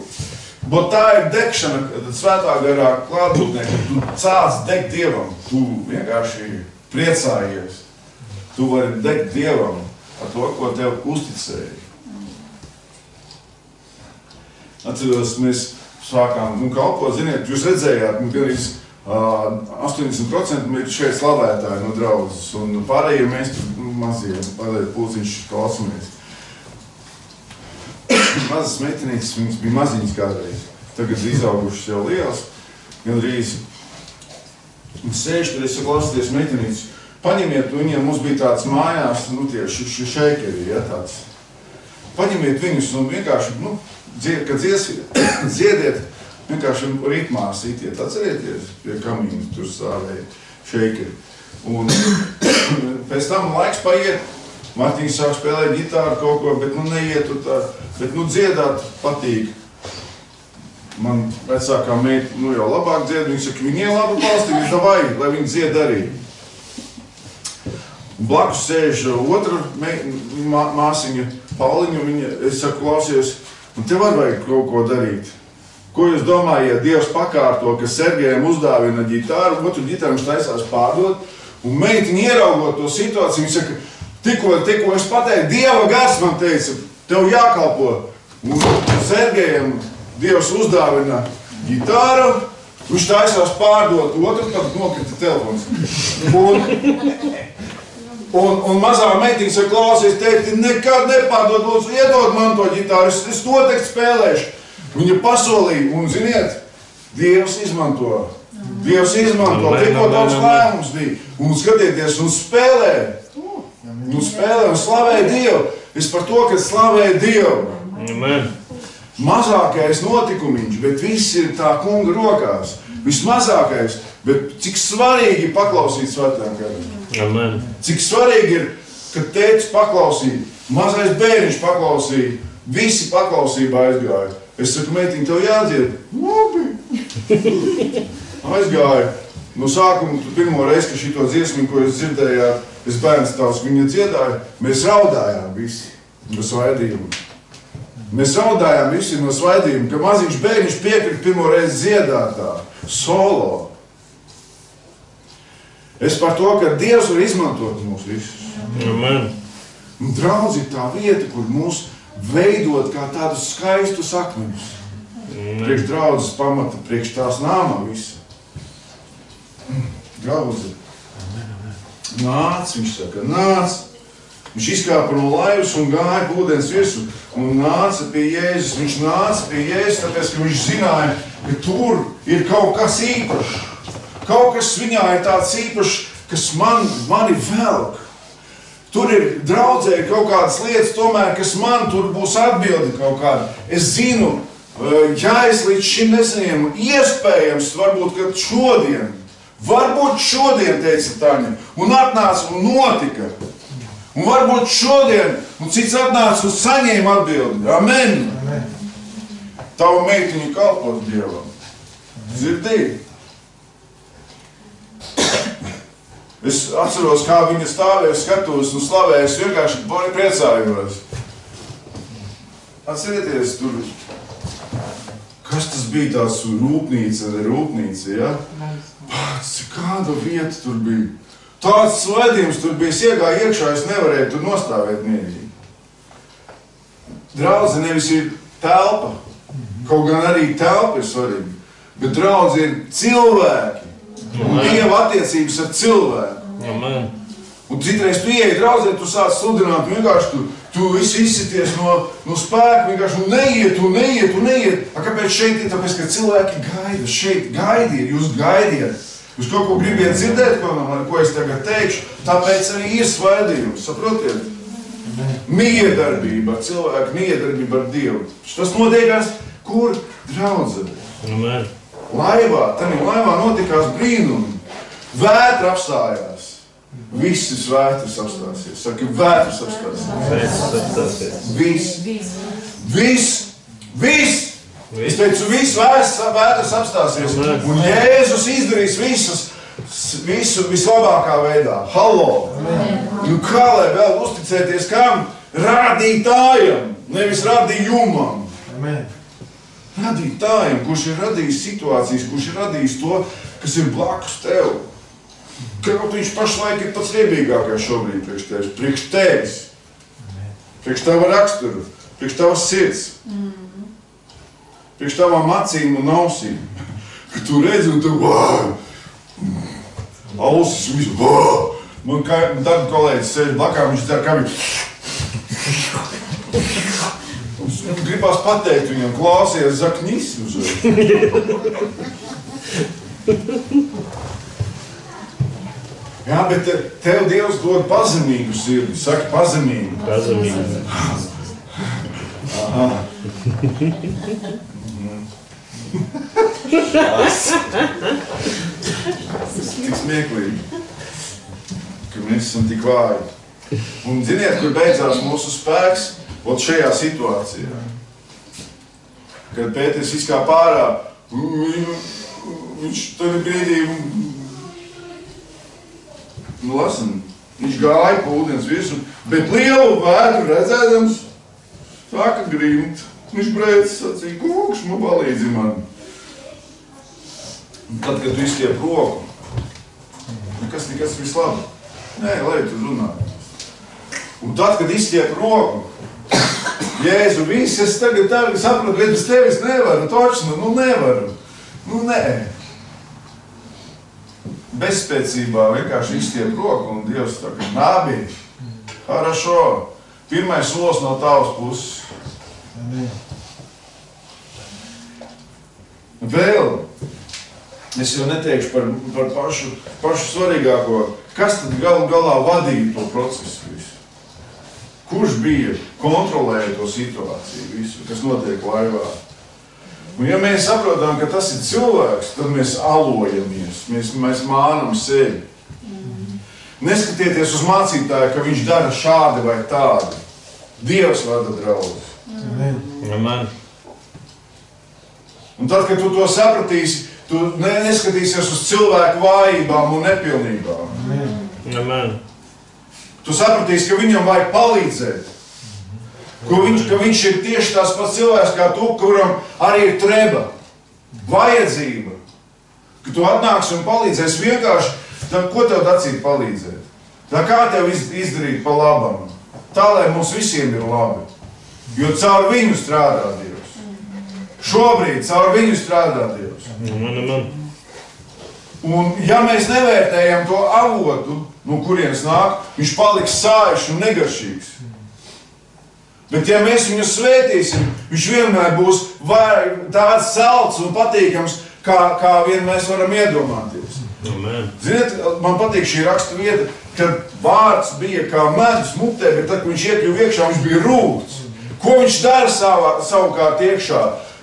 Bet tā ir degšana, kad svētā garā klātbūtnē, kad tu sāc degt Dievam. Tu vienkārši priecājies. Tu vari degt Dievam. ar to, ko tev uzticēja. Atceros, mēs sākām kalpot, ziniet, jūs redzējāt, gandrīz 80% ir šeit slavētāji no draudzes, un pārējie mēs tur mazie, pulciņš klausamies. Mazas meitenītes, viņas bija maziņas kādreiz, tagad izaugušas jau lielas, gandrīz. Un sēž, kad es klausīties meitenītes, paņemiet, viņiem mums bija tāds mājās, tie šeikeri, ja, tāds. Paņemiet viņus un vienkārši, kad dziediet, vienkārši ritmā sitiet, atcerieties, pie kamīna tur stāvēja šeikeri. Un pēc tam laiks paiet, Martīns sāk spēlēt ģitāru kaut ko, bet neiet tur tā, bet dziedāt patīk. Man vecākā meita, jau labāk dzied, viņa saka, viņiem labu balsti, viņa davai, lai viņi dzied arī. Blakus sēž otra māsiņa, Pauliņa, es saku, klausies, un tev var vajag kaut ko darīt. Ko jūs domājat, Dievs pakārto, ka Sergejam uzdāvina ģitāru, otru ģitāru viņš taisās pārdot, un meitiņa ieraugot to situāciju, viņa saka, tikko es pateicu, Dieva gars man teica, tev jākalpo, un Sergejam Dievs uzdāvina ģitāru, viņš taisās pārdot, otru tad nokrita telefons. Un mazā meitiņa saka, klausies, tēti, nekad nepārdod, lūdzu, iedod man to ģitāru, es noteikti spēlēšu. Viņa pasolīja, un ziniet, Dievs izmanto. Dievs izmanto, tikko daudz lēmums bija. Un skatieties, un spēlē. Un spēlē, un slavē Dievu. Es par to, ka slavē Dievu. Amen. Mazākais notikumiņš, bet viss ir tā kunga rokās. Vismazākais, bet cik svarīgi paklausīt svētām garam. Amen. Cik svarīgi ir, kad tētis paklausīja, mazais bērniņš paklausīja, visi paklausībā aizgāja. Es saku, meitiņ, tev jādzied. Labi. Aizgāju. No sākuma, pirmo reizi, ka šito dziesmu, ko es dzirdēju, es bērns tavs, viņa dziedāja, mēs raudājām visi no svaidījuma. Mēs raudājām visi no svaidījuma, ka maziņš bērniņš piekrita pirmo reizi dziedātā, solo. Es par to, ka Dievs var izmantot mūs visus. Amen. Un draudz ir tā vieta, kur mūs veidot kā tādus skaistus akmeņus. Priekš draudzes pamata, priekš tās nāma visa. Draudze. Nāc, viņš saka, nāc. Viņš izkāpa no laivas un gāja ūdens virsmu un nāca pie Jēzus. Viņš nāca pie Jēzus, tāpēc, ka viņš zināja, ka tur ir kaut kas īpašs. Kaut kas viņā ir tāds īpašs, kas mani velk. Tur ir draudzē kaut kādas lietas, tomēr, kas man tur būs atbildi kaut kāda. Es zinu, ja es līdz šim nesaņēmu, iespējams, varbūt šodien, teica Taņa, un atnāca un notika. Un varbūt šodien, un cits atnāca un saņēma atbildi. Amen. Amen. Tavu meitiņu kalpot Dievam. Dzirdēji? Es atceros, kā viņa stāvēja, skatos un slavēja, es vienkārši priecājos. Atcerieties, tur, kas tas bija tās rūpnīca, ja? Pats, kāda vieta tur bija. Tāds svētījums tur bija, es iegāju iekšā, es nevarēju tur nostāvēt mierīgi. Draudze nevis ir telpa, kaut gan arī telpa ir svarīga, bet draudze ir cilvēki. Un Dieva attiecības ar cilvēku. Amen. Un citreiz tu ieeji draudzē, tu sāc sludināt, vienkārši tu izsities no spēka, vienkārši neiet. Kāpēc šeit ir? Tāpēc, ka cilvēki gaida, šeit gaidiet, jūs gaidiet. Jūs kaut ko gribiet dzirdēt, ko es tagad teikšu, tāpēc arī ir svētījums, saprotiet? Miedarbība ar cilvēku, miedarbība ar Dievu. Tas notiekās, kur draudzē? Amen. Laivā notikās brīnumi. Vētra apstājās. Visas vētras apstāsies. Saka, vētras apstāsies. Viss. Es teicu, viss vētras apstāsies. Un Jēzus izdarīs visu vislabākā veidā. Hallo! Nu kā lai vēl uzticēties kam? Radītājam, nevis radījumam. Amen. Radītājam, kurš ir radījis situācijas, kurš ir radījis to, kas ir blakus tev. Kaut viņš pašlaik ir pats riebīgākais šobrīd priekš tevis. priekš tava rakstura, priekš tavas sirds, priekš tavām acīm un ausīm. Kad tu redzi un tu ausis un visu Man darba kolēģis sēž blakā, viņš dara kā viņš. Gribās pateikt viņam, klausies, zakņis uz. Jā, bet tev Dievs dod pazemīgu sirdi. Saki pazemīgu. Pazemīgu. Aha. Tik smieklīgi, ka mēs esam tik vāji. Un ziniet, kur beidzās mūsu spēks? Ot šajā situācijā. Kad Pēters izkāp ārā, viņš tagad brīdī, viņš gāja pa ūdens virsmu, bet lielu vētru redzēdams, sāka grimt. Viņš brēc sacīja, kungs, man palīdzi man. Un tad, kad tu izstiep roku, nekas viss labi. Nē, lai tu runā. Un tad, kad izstiep roku, Jēzu, viss, es tagad sapratu, bet bez tevis nevaru, točnu, nevaru. Nē. Bezspēcībā vienkārši izstiep roku, un Dievs tā kā nābi. Harašo. Pirmais solis no tavas puses. Vēl, es jau neteikšu par pašu svarīgāko, kas tad galu galā vadīja to procesu visu? Kurš bija kontrolēja to situāciju visu, kas notiek laivā? Un ja mēs saprotam, ka tas ir cilvēks, tad mēs alojamies, mēs mānam sevi. Neskatieties uz mācītāju, ka viņš dara šādi vai tādi. Dievs vada draugus. Amen. Un tad, kad tu to sapratīsi, tu neskatīsies uz cilvēku vājībām un nepilnībām. Amen. Tu sapratīsi, ka viņam vajag palīdzēt. Ka viņš ir tieši tās pats cilvēks kā tu, kuram arī ir treba, vajadzība. Ka tu atnāksi un palīdzēsi vienkārši, tad ko tev dacīt palīdzēt? Tā kā tev izdarīt pa labam? Tā, lai mums visiem ir labi. Jo caur viņu strādā Dievs. Šobrīd caur viņu strādā Dievs. Amen. Un ja mēs nevērtējam to avotu, no kurienes nāk, viņš paliks sājušs un negaršīgs. Bet ja mēs viņu svētīsim, viņš vienmēr būs tāds salds un patīkams, kā vien mēs varam iedomāties. Amen. Ziniet, man patīk šī rakstu vieta, kad vārds bija kā medus mutē, bet tad, kad viņš iekļuva iekšā, viņš bija rūgts. Ko viņš dara savukārt iekšā?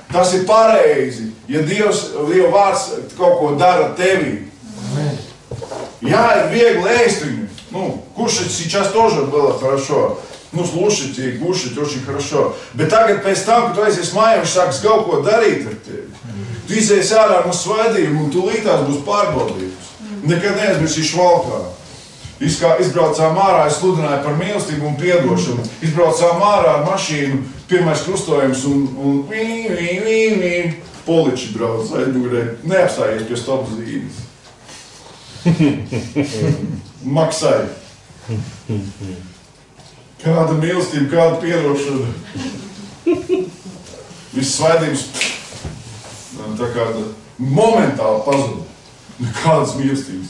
Tas ir pareizi, ja Dieva vārds kaut ko dara tevī. Jā, ir viegli ēst viņu. Кушать сейчас тоже было хорошо. Слушайте и кушать очень хорошо. Bet tagad pēc tam, kad tu aizies mājā, viņš sāks kaut ko darīt ar tevi. Tu izies ārā no svētījuma un tu lītās būs pārbaudītas. Nekad neaizmirsīšu valkā. Izbraucām ārā, es sludināju par mīlestību un piedošanu. Izbraucām ārā ar mašīnu, pirmais krustojums un poliči brauc aizmugurē. Neapstājies pie stop zīmes. Maksai. Kāda mīlestība, kāda piedošana. Viss svētījums tā kā momentāli pazuda. Nekādas mīlestības.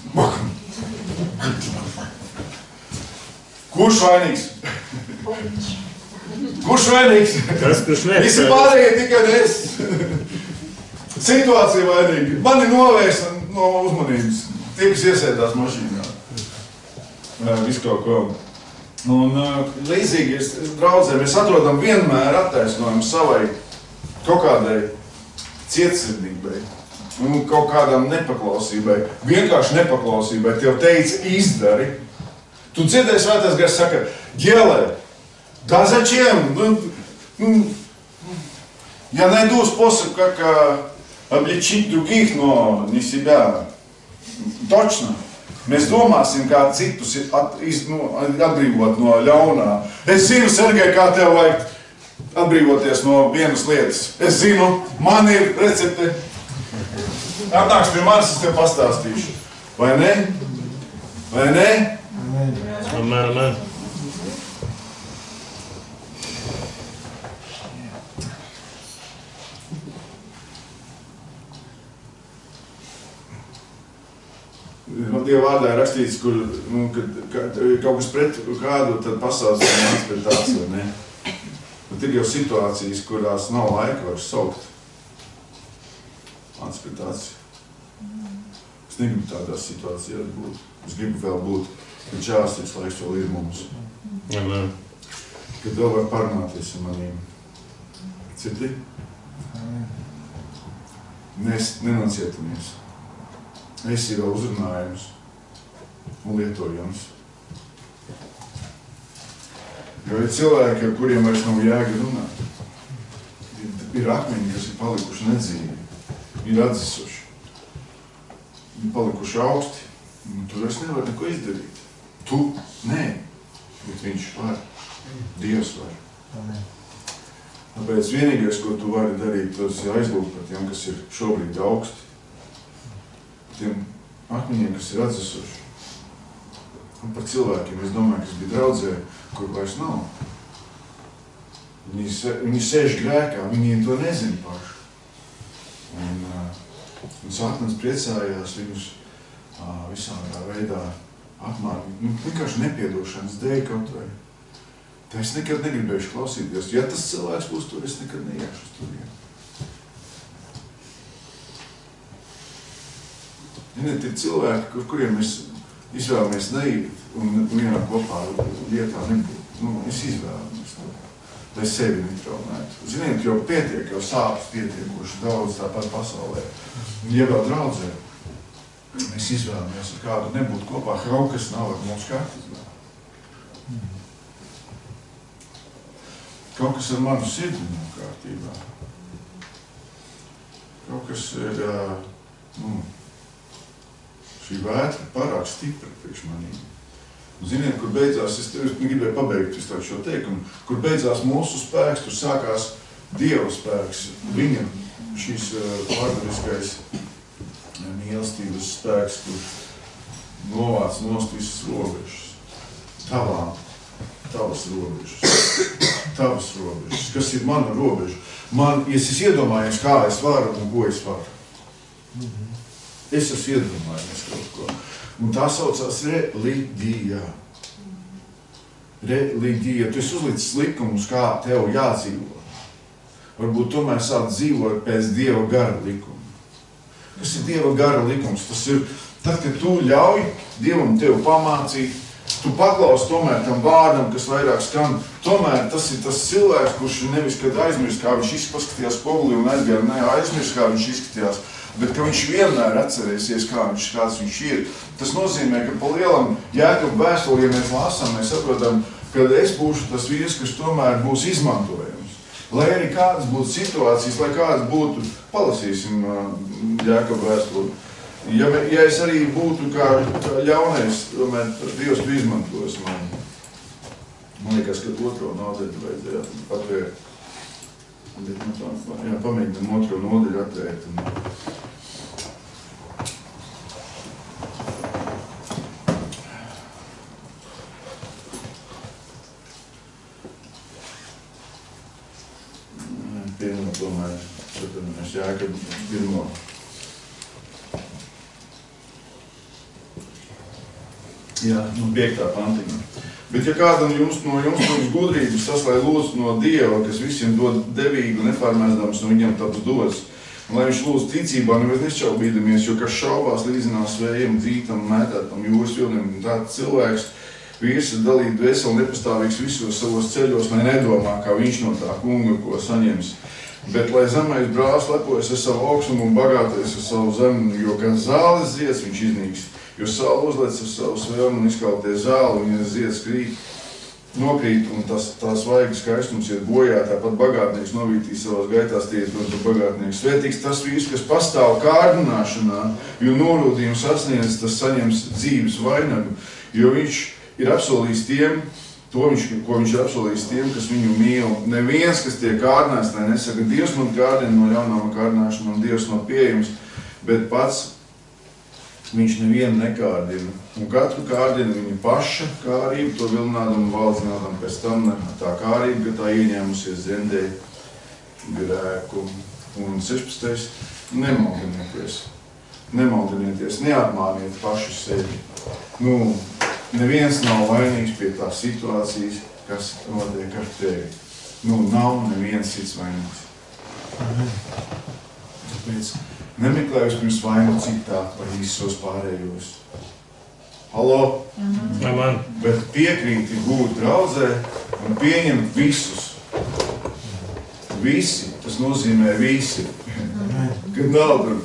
Kurš vainīgs? Kurš vainīgs? Visi pārējie tikai es. Situācija vainīga. Mani novērsa no uzmanības. Tie, kas iesēdās mašīnā. Visu kaut ko. Un līdzīgi draudzē mēs atrodam vienmēr attaisnojumu savai kaut kādai cietsirdībai. Un kaut kādām nepaklausībai. Vienkārši nepaklausībai. Tev teica izdari. Tu dzirdēji, Svētais Gars saka, Ģelē, да зачем? Я найду способ, как обличить других, но не себя. Точно. Mēs domāsim, kā citus atbrīvot no ļaunā. Es zinu, Sergej, kā tev vajag atbrīvoties no vienas lietas. Es zinu, man ir recepte. Atnāks pie manis, es tev pastāstīšu. Vai ne? Vai ne? Amen. vārdā ir rakstīts, kur kad kaut kas pret kādu, tad pasaules nāc pret tās, vai ne? Bet ir jau situācijas, kurās nav laika vairs saukt. Nāc pret tās. Es negribu tādās situācijās būt. Es gribu vēl būt, kad žēlastības laiks vēl ir mums. Amen. Kad vēl var parunāties ar manīm. Citi? Nenocietamies. Esi vēl uzrunājums un lietojums. Jo ir cilvēki, ar kuriem vairs nav jēga runāt. Ir akmeņi, kas ir palikuši nedzīvi. Ir atdzisuši. Ir palikuši augsti. Tur es nevaru neko izdarīt. Tu? Nē. Bet viņš var. Dievs var. Amen. Tāpēc vienīgais, ko tu vari darīt, tas ir aizlūgt par tiem, kas ir šobrīd augsti. Tiem akmeņiem, kas ir atdzisuši. Un par cilvēkiem, es domāju, kas bija draudzē, kur vairs nav. Viņi sēž grēkā, viņi to nezina paši. Un Sātans priecājās viņus visādā veidā apmāri. Vienkārši nepiedošanas dēļ kaut vai. Tā es nekad negribējuši klausīties. Ja tas cilvēks būs tur, es nekad neiešu uz turieni. Ir cilvēki, kuriem mēs izvēlamies neiet un vienā kopā lietā nebūt. Es izvēlamies to, lai sevi netraumētu. Ziniet, jo pietiek, jau sāpes pietiekoši daudz tāpat pasaulē. Ja vēl draudzē, mēs izvēlamies ar kādu nebūt kopā, kaut kas nav ar mums kārtībā. Kaut kas ar manu sirdi nav kārtībā. Kaut kas ir, šī vētra pārāk stipra priekš manīm. Ziniet, kur beidzās, es gribēju pabeigt visu šo teikumu, kur beidzās mūsu spēks, tur sākās Dieva spēks, viņa šīs pārdariskais mīlestības spēks, kur novāc nost visas robežas. Tavas robežas. Kas ir mana robeža? Es iedomājos, kā es varu un ko es varu. Es esmu iedomājies kaut ko. Un tā saucās reliģija. Reliģija. Tu esi uzlicis likumus, kā tev jādzīvo. Varbūt tomēr sāk dzīvot pēc Dieva gara likuma. Kas ir Dieva gara likums? Tas ir tad, kad tu ļauj Dievam tev pamācīt, tu paklaus tomēr tam vārdam, kas vairāk skan. Tomēr tas ir tas cilvēks, kurš nevis kad aizmirst, kā viņš izpaskatījās spogulī un aizmirst, kā viņš izskatījās, bet ka viņš vienmēr atcerēsies, kāds viņš ir. Tas nozīmē, ka pa lielam Jēkaba vēstuli, ja mēs lasām, mēs saprotam, ka es būšu tas vīrs, kas tomēr būs izmantojams. Lai arī kādas būtu situācijas, lai kādas būtu, palasīsim Jēkaba vēstuli. Ja es arī būtu kā ļaunais, tomēr Dievs tu izmantos mani. Man liekas, ka otro nodaļu vajadzēja atvērt. Pamēģinam otro nodaļu atvērt. Pirmo tomēr, mēs Jēkabu pirmo. Jā, 5. pantiņa. Bet ja kādam no jums gudrības tas, lai lūdz no Dieva, kas visiem dod devīgu, nepārmēsdams, un viņam taps dots, un lai viņš lūdz ticībā, nevis nešķaubīdamies, jo kas šaubās līdzinās vējam, vītam, mētātam, jūras vilnim, un tāds cilvēks, vīrs ir dalīt dvēseli nepastāvīgs visos savos ceļos, lai nedomā, kā viņš no tā kunga, ko saņems. Bet lai zemais brālis lepojas ar savu augstumu un bagātais ar savu zemi, jo kā zāles zieds viņš iznīks. Jo sāla uzlec ar savu svēmu un izkaltie zāli, un ja zieds nokrīt, un tās vaiga skaistums iet bojā, tāpat bagātnieks novītīs savās gaitās tie to bagātnieks. Svētīgs tas vīrs, kas pastāv kārdināšanā, jo norūdījumu sasniedz, tas saņems dzīves vainagu, jo viņš ir apsolījis tiem, ko viņš ir apsolījis tiem, kas viņu mīl. Neviens, kas tiek kārdināts, lai nesaka, Dievs man kārdina no ļaunām kārdināšana un Dievs nav pieejams, bet pats viņš nevienu nekārdina. Un katru kārdina viņa paša kārību, to vilinādam un valdzinādam pēc tam tā kārība, ka tā ieņēmusies zemdē grēku. Un 16. nemaldinies. Nemaldieties, neapmāniet paši sevi. Neviens nav vainīgs pie tās situācijas, kas notiek ar tevi. Nav neviens cits vainīgs. Tāpēc nemeklējus pirms vainu citā vai visos pārējos. Halo? Amen. Bet piekrīti būt draudzē un pieņemt visus. Visi, tas nozīmē visi. Kad nav tur,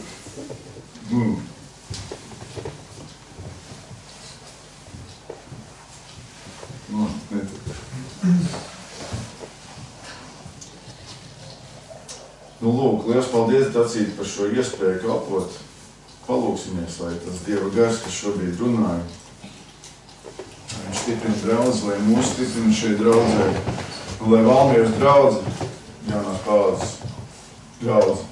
lūk, liels paldies, Dacīt, par šo iespēju kalpot. Palūksimies, lai tas Dieva gars, kas šobrīd runāja, viņš stiprina draudzi, lai mūs stiprina šeit draudzē, un lai Valmieras draudzi, jaunās paudzes draudzi,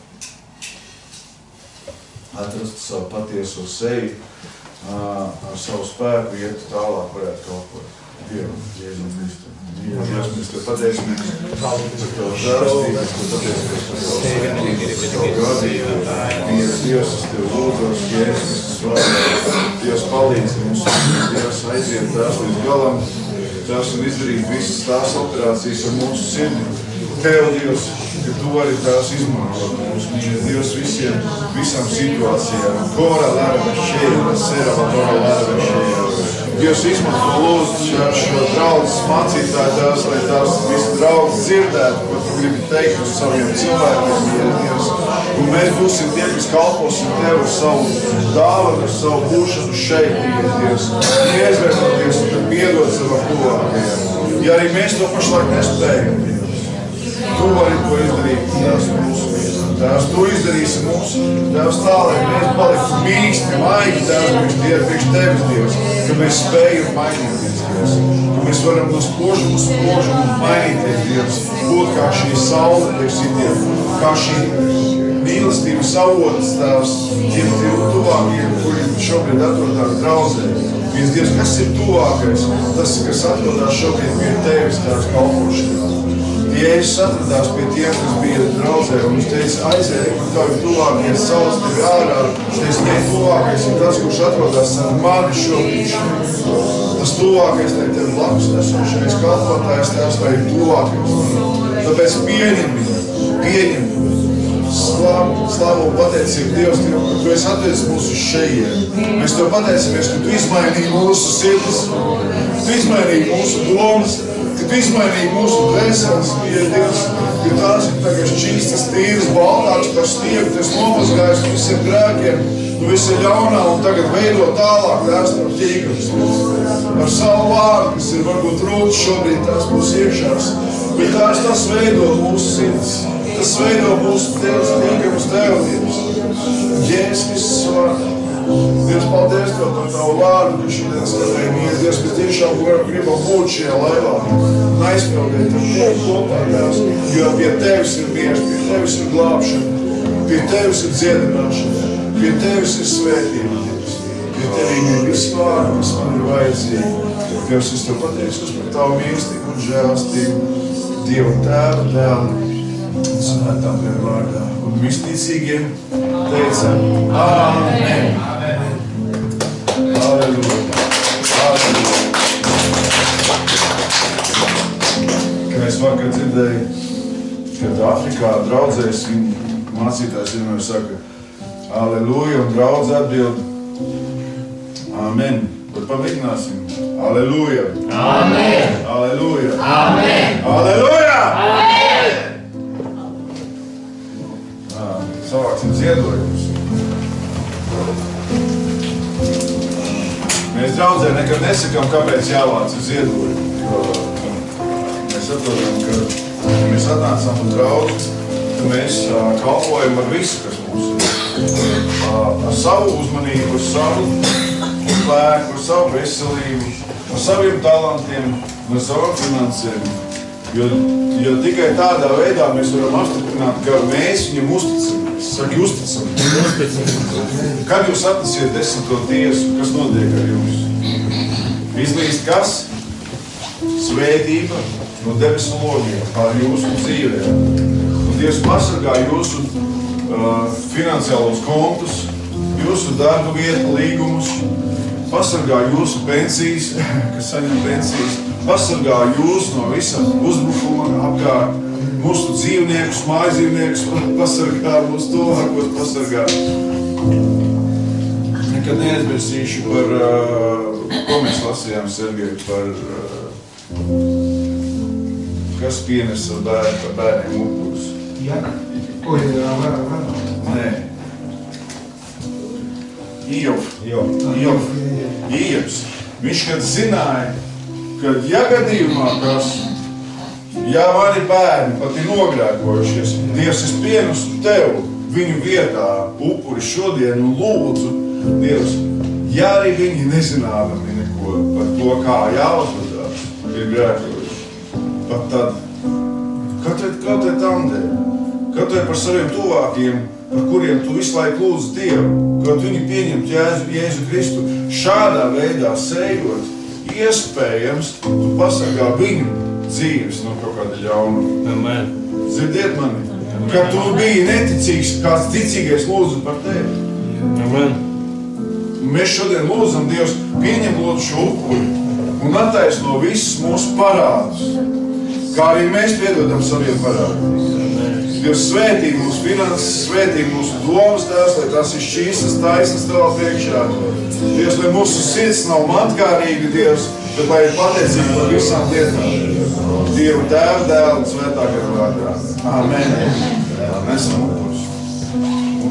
atrastu savu patieso seju, ar savu spēku ietu tālāk varētu kalpot Dievu, Jēzum Kristu. Dievs, mēs Tev pateicamies par Tavu žēlastību, mēs Tev pateicamies par Tavu svētību, par Tavu gādību. Dievs, es Tev lūdzos, Jēzus Kristus vārdā. Dievs, palīdzi mums, Dievs, aiziet Tās līdz galam, Tās un izdarīt visas tās operācijas ar mūsu sirdi. Tev, Dievs, ka Tu vari Tās izmantot mums, Dievs, visām situācijām. Kora lēra šeira, serava kora lēra šeira. Dievs, izmanto lūdzu šo draudzes mācītāju Tās, lai Tās visu draudzes dzirdētu, ko Tu gribi teikt uz saviem cilvēkiem, Dievs. Un mēs būsim tie, kas kalposim Tev ar savu dāvanu, ar savu būšanu šeit, Dievs. Iezvērtoties un Tev piedod savam tuvākajiem. Ja arī mēs to pašlaik nespējam, Tu vari to izdarīt, Tās mūsu vietā. Tās Tu izdarīsi mums, Tās tā, lai mēs paliktu mīksti, maigi, Tās priekš Tevis, Dievs, ka mēs spējam mainīties, Dievs, ka mēs varam no spožumu mainīties, Dievs, būt kā šī saule priekš citiem, kā šī mīlestības avots, Tās, tiem tuvākiem, kuri šobrīd atrodās draudzē. Dievs, kas ir tuvākais? Tas, kas atrodās šobrīd pie Tevis, Tās kalpošanā. Jēzus atradās pie tiem, kas bija draudzē, un viņš teica, aiziet, kur tavi tuvākie sauc tevi ārā. Viņš teica, ne tuvākais ir tas, kurš atrodās ar mani šobrīd. Tas tuvākais, lai tev blakus nesošais kalpotājs, Tās, lai ir tuvākais. Tāpēc pieņem viņu. Slavu un pateicību Dievs, ka Tu esi atvedis mūs uz šejiem. Mēs Tev pateicamies, ka Tu izmainīji mūsu sirdis, Tu izmainīji mūsu domas, ka Tu izmainīji mūsu dvēseles, Dievs, ka tās ir tagad šķīstas, tīras, baltāks par sniegu, Tu esi nomazgājis visiem grēkiem, Tu esi ļaunā un tagad veido tālāk Tās no ķīgums. Ar savu vārdu, kas ir varbūt rūts šobrīd Tās mūsu iekšās, bet Tās veido mūsu sirds. Tas veido mūsu tīkamus Tev, Dievs. Jēzus Kristus vārdā. Dievs, paldies Tev par Tavu vārdu, ka šodien skatējam, Dievs, mēs tiešām gribam būt šajā laivā un aizpildīt ar Tevi kopā, Dievs, jo pie Tevis ir miers, pie Tevis ir glābšana, pie Tevis ir dziedināšana, pie Tevis ir svētība, Dievs. Pie Tevīm ir viss vārdu, kas man ir vajadzīgi. Dievs, es Tev pateicos par Tavu mīlestību un žēlastību, Dieva Tēva dēlu, svētā Dieva vārdā. Un visticīgiem teicam, Āmen. Halleluja. Halleluja. Kā es vakar dzirdēju, kad Afrikā draudzēs viņa mācītājs vienmēr saka, Halleluja, un draudze atbild, Āmen. Bet pamēģināsim. Halleluja. Āmen. Halleluja. Āmen. Halleluja. Āmen. Savāksim ziedojumus. Mēs draudzē nekad nesakām, kāpēc jāvāc ziedojumi. Jo mēs atrodam, ka mēs atnācām uz draudzi, ka mēs kalpojam ar visu, kas mums ir. Ar savu uzmanību, ar savu spēku, ar savu veselību, ar saviem talantiem, ar savām finansēm. Jo tikai tādā veidā mēs varam apstiprināt, ka mēs viņam uzticamies. Saki, uzticamies. Kad jūs atnesiet 10. tiesu, kas notiek ar jums? Izlīst kas? Svētība no debesu logiem pār jūsu dzīvēm. Un Dievs pasargā jūsu finansiālos kontus, jūsu darba vietu līgumus, pasargā jūsu pensijas, kas saņem pensijas, pasargā jūs no visa uzbrukuma apkārt, mūsu dzīvniekus, mājdzīvniekus pasargā, mūsu tuvākos pasargā. Nekad neaizmirsīšu par, ko mēs lasījām, Sergej, par, kas pienesa bērniem upurus. Jā, var. Nē. Ievs. Viņš, kad zināja, ka ja gadījumā kas, ja mani bērni pat ir nogrēkojušies, Dievs, es pienesu tev viņu vietā upuri šodien un lūdzu, Dievs, ja arī viņi nezinādami neko par to, kā jāuzvedās, ir grēkojuši, pat tad, kaut vai tam dēļ, kaut vai par saviem tuvākiem, par kuriem tu visu laiku lūdzi Dievu, kaut viņi pieņemtu Jēzu Kristu, šādā veidā sējot, iespējams, tu pasargā viņu dzīves no kaut kāda ļaunuma. Amen. Dzirdiet mani, ka tu biji neticīgs, kāds ticīgais lūdzu par tevi. Amen. Mēs šodien lūdzam, Dievs, pieņem lūdzu šo upuri un attaisno visus mūsu parādus, kā arī mēs piedodam saviem parādiem. Dievs, svētī mūsu finanses, svētī mūsu domas tās, lai tās ir šķīstas, taisnas tavā priekšā. Dievs, lai mūsu sirds nav mantkārīga, Dievs, bet lai ir pateicība par visām lietām. Dievu Tēvu, Dēlu un Svētā gara vārdā. Amen. Mēs esam